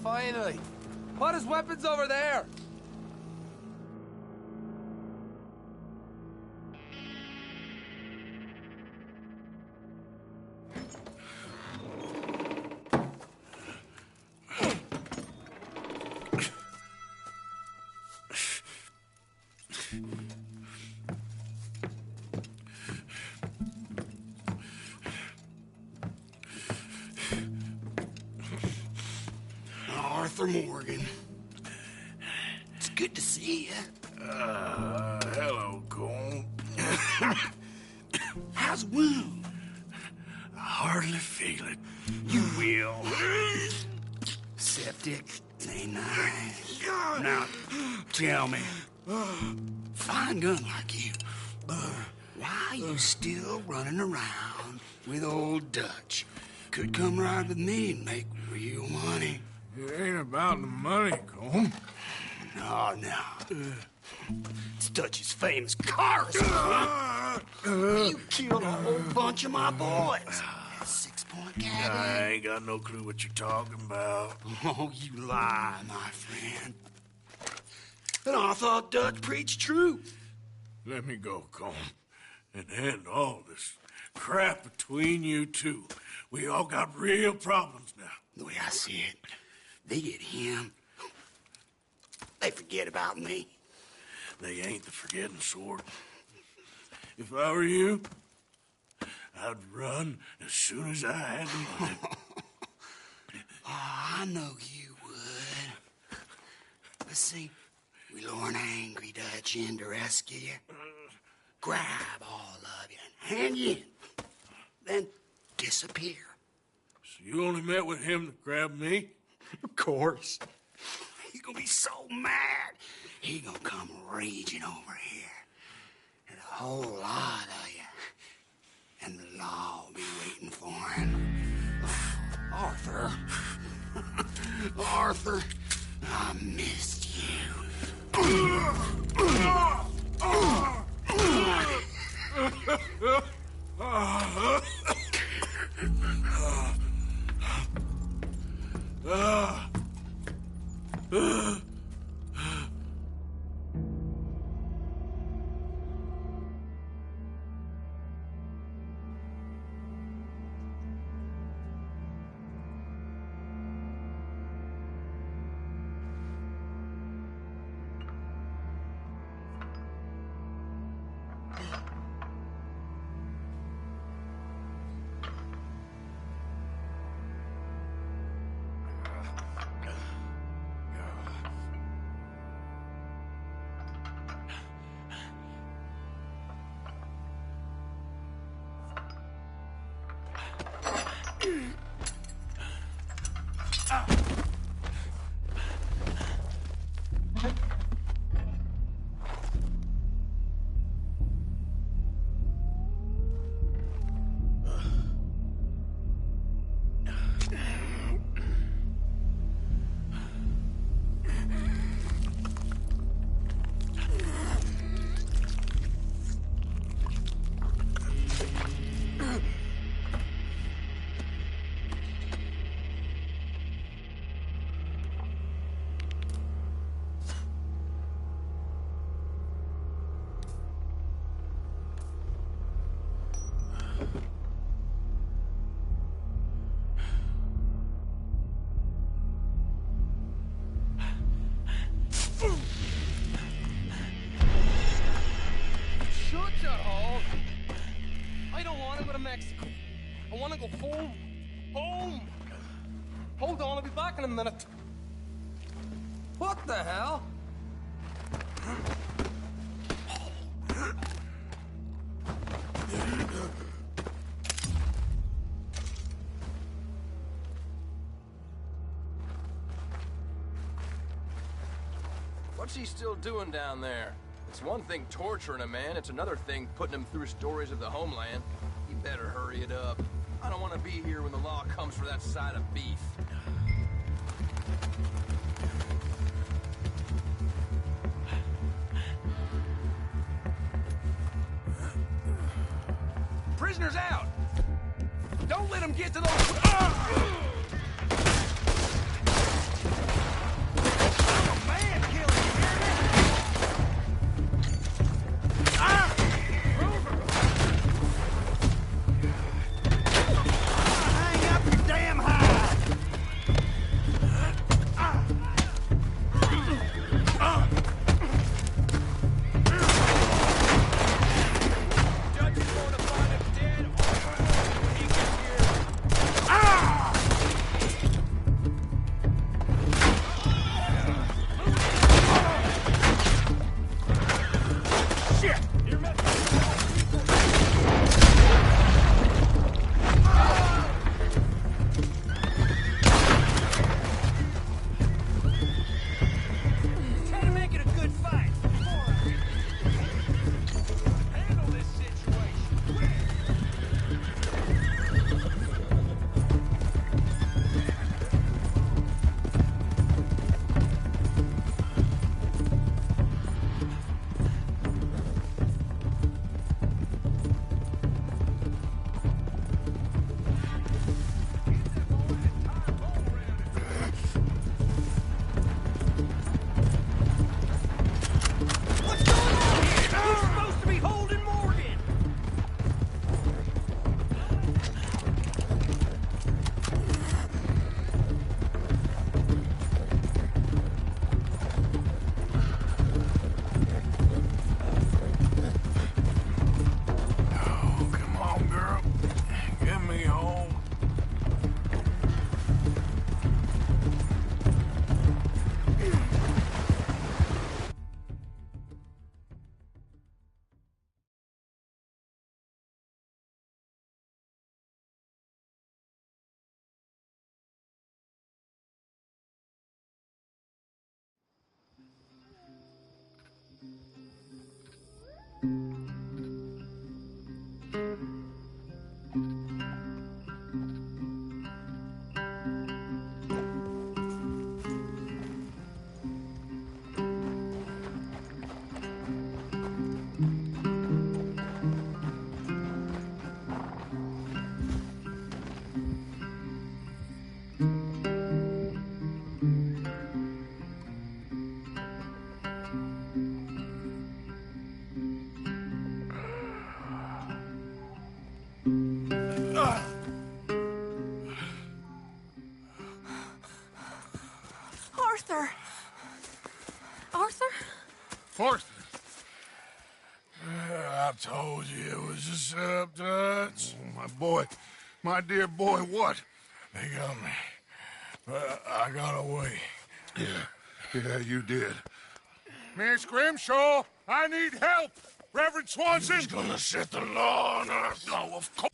Finally. Put his weapons over there. Arthur Morgan. It's good to see you. Hello, Cole. How's the wound? I hardly feel it. You will. Septic. Ain't nice. Now, tell me. Fine gun like you. Why you still running around with old Dutch? Could come right with me and make real money. It ain't about the money, Cole. No. It's Dutch's famous car. You killed a whole bunch of my boys. That 6-point cabin. I ain't got no clue what you're talking about. Oh, you lie, my friend. And I thought Dutch preached truth. Let me go, Cole, and end all this crap between you two. We all got real problems now. The way I see it, they get him. They forget about me. They ain't the forgetting sort. If I were you, I'd run as soon as I had the money. Oh, I know you would. But see, we lure an angry Dutch in to rescue you. Grab all of you and hand you in. Then disappear. So you only met with him to grab me? Of course. He's gonna be so mad. He gonna come raging over here. And a whole lot of you. And the law will be waiting for him. Arthur. Arthur, I missed you. Shut your hole. I don't want to go to Mexico. I want to go home. Home! Hold on, I'll be back in a minute. What the hell? What's he still doing down there? It's one thing torturing a man, it's another thing putting him through stories of the homeland. You better hurry it up. I don't want to be here when the law comes for that side of beef. Prisoners out! Don't let them get to those... Arthur. I told you it was a setup, Dutch. Oh, my boy. My dear boy, what? They got me. But I got away. Yeah, you did. Miss Grimshaw, I need help! Reverend Swanson! He's gonna set the law on us. No, of course.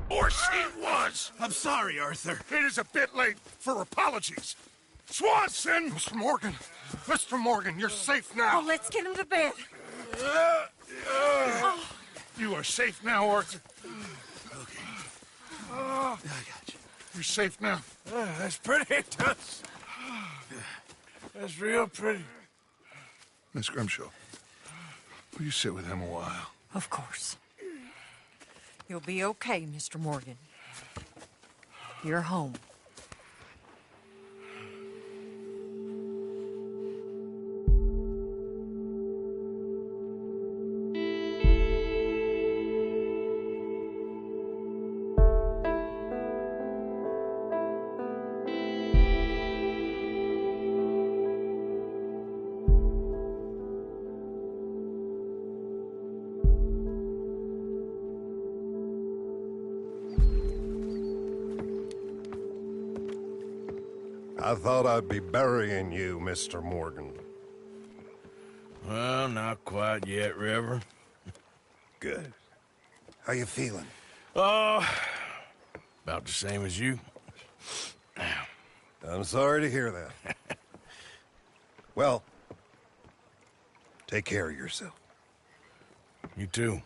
Or she was! I'm sorry, Arthur. It is a bit late for apologies. Swanson! Mr. Morgan! Mr. Morgan, you're safe now. Oh, let's get him to bed. You are safe now, Arthur. Okay. I got you. You're safe now. That's pretty, Dutch. That's real pretty. Miss Grimshaw, will you sit with him a while? Of course. You'll be okay, Mr. Morgan. You're home. I thought I'd be burying you, Mr. Morgan. Well, not quite yet, Reverend. Good. How you feeling? Oh, about the same as you. I'm sorry to hear that. Well, take care of yourself. You too.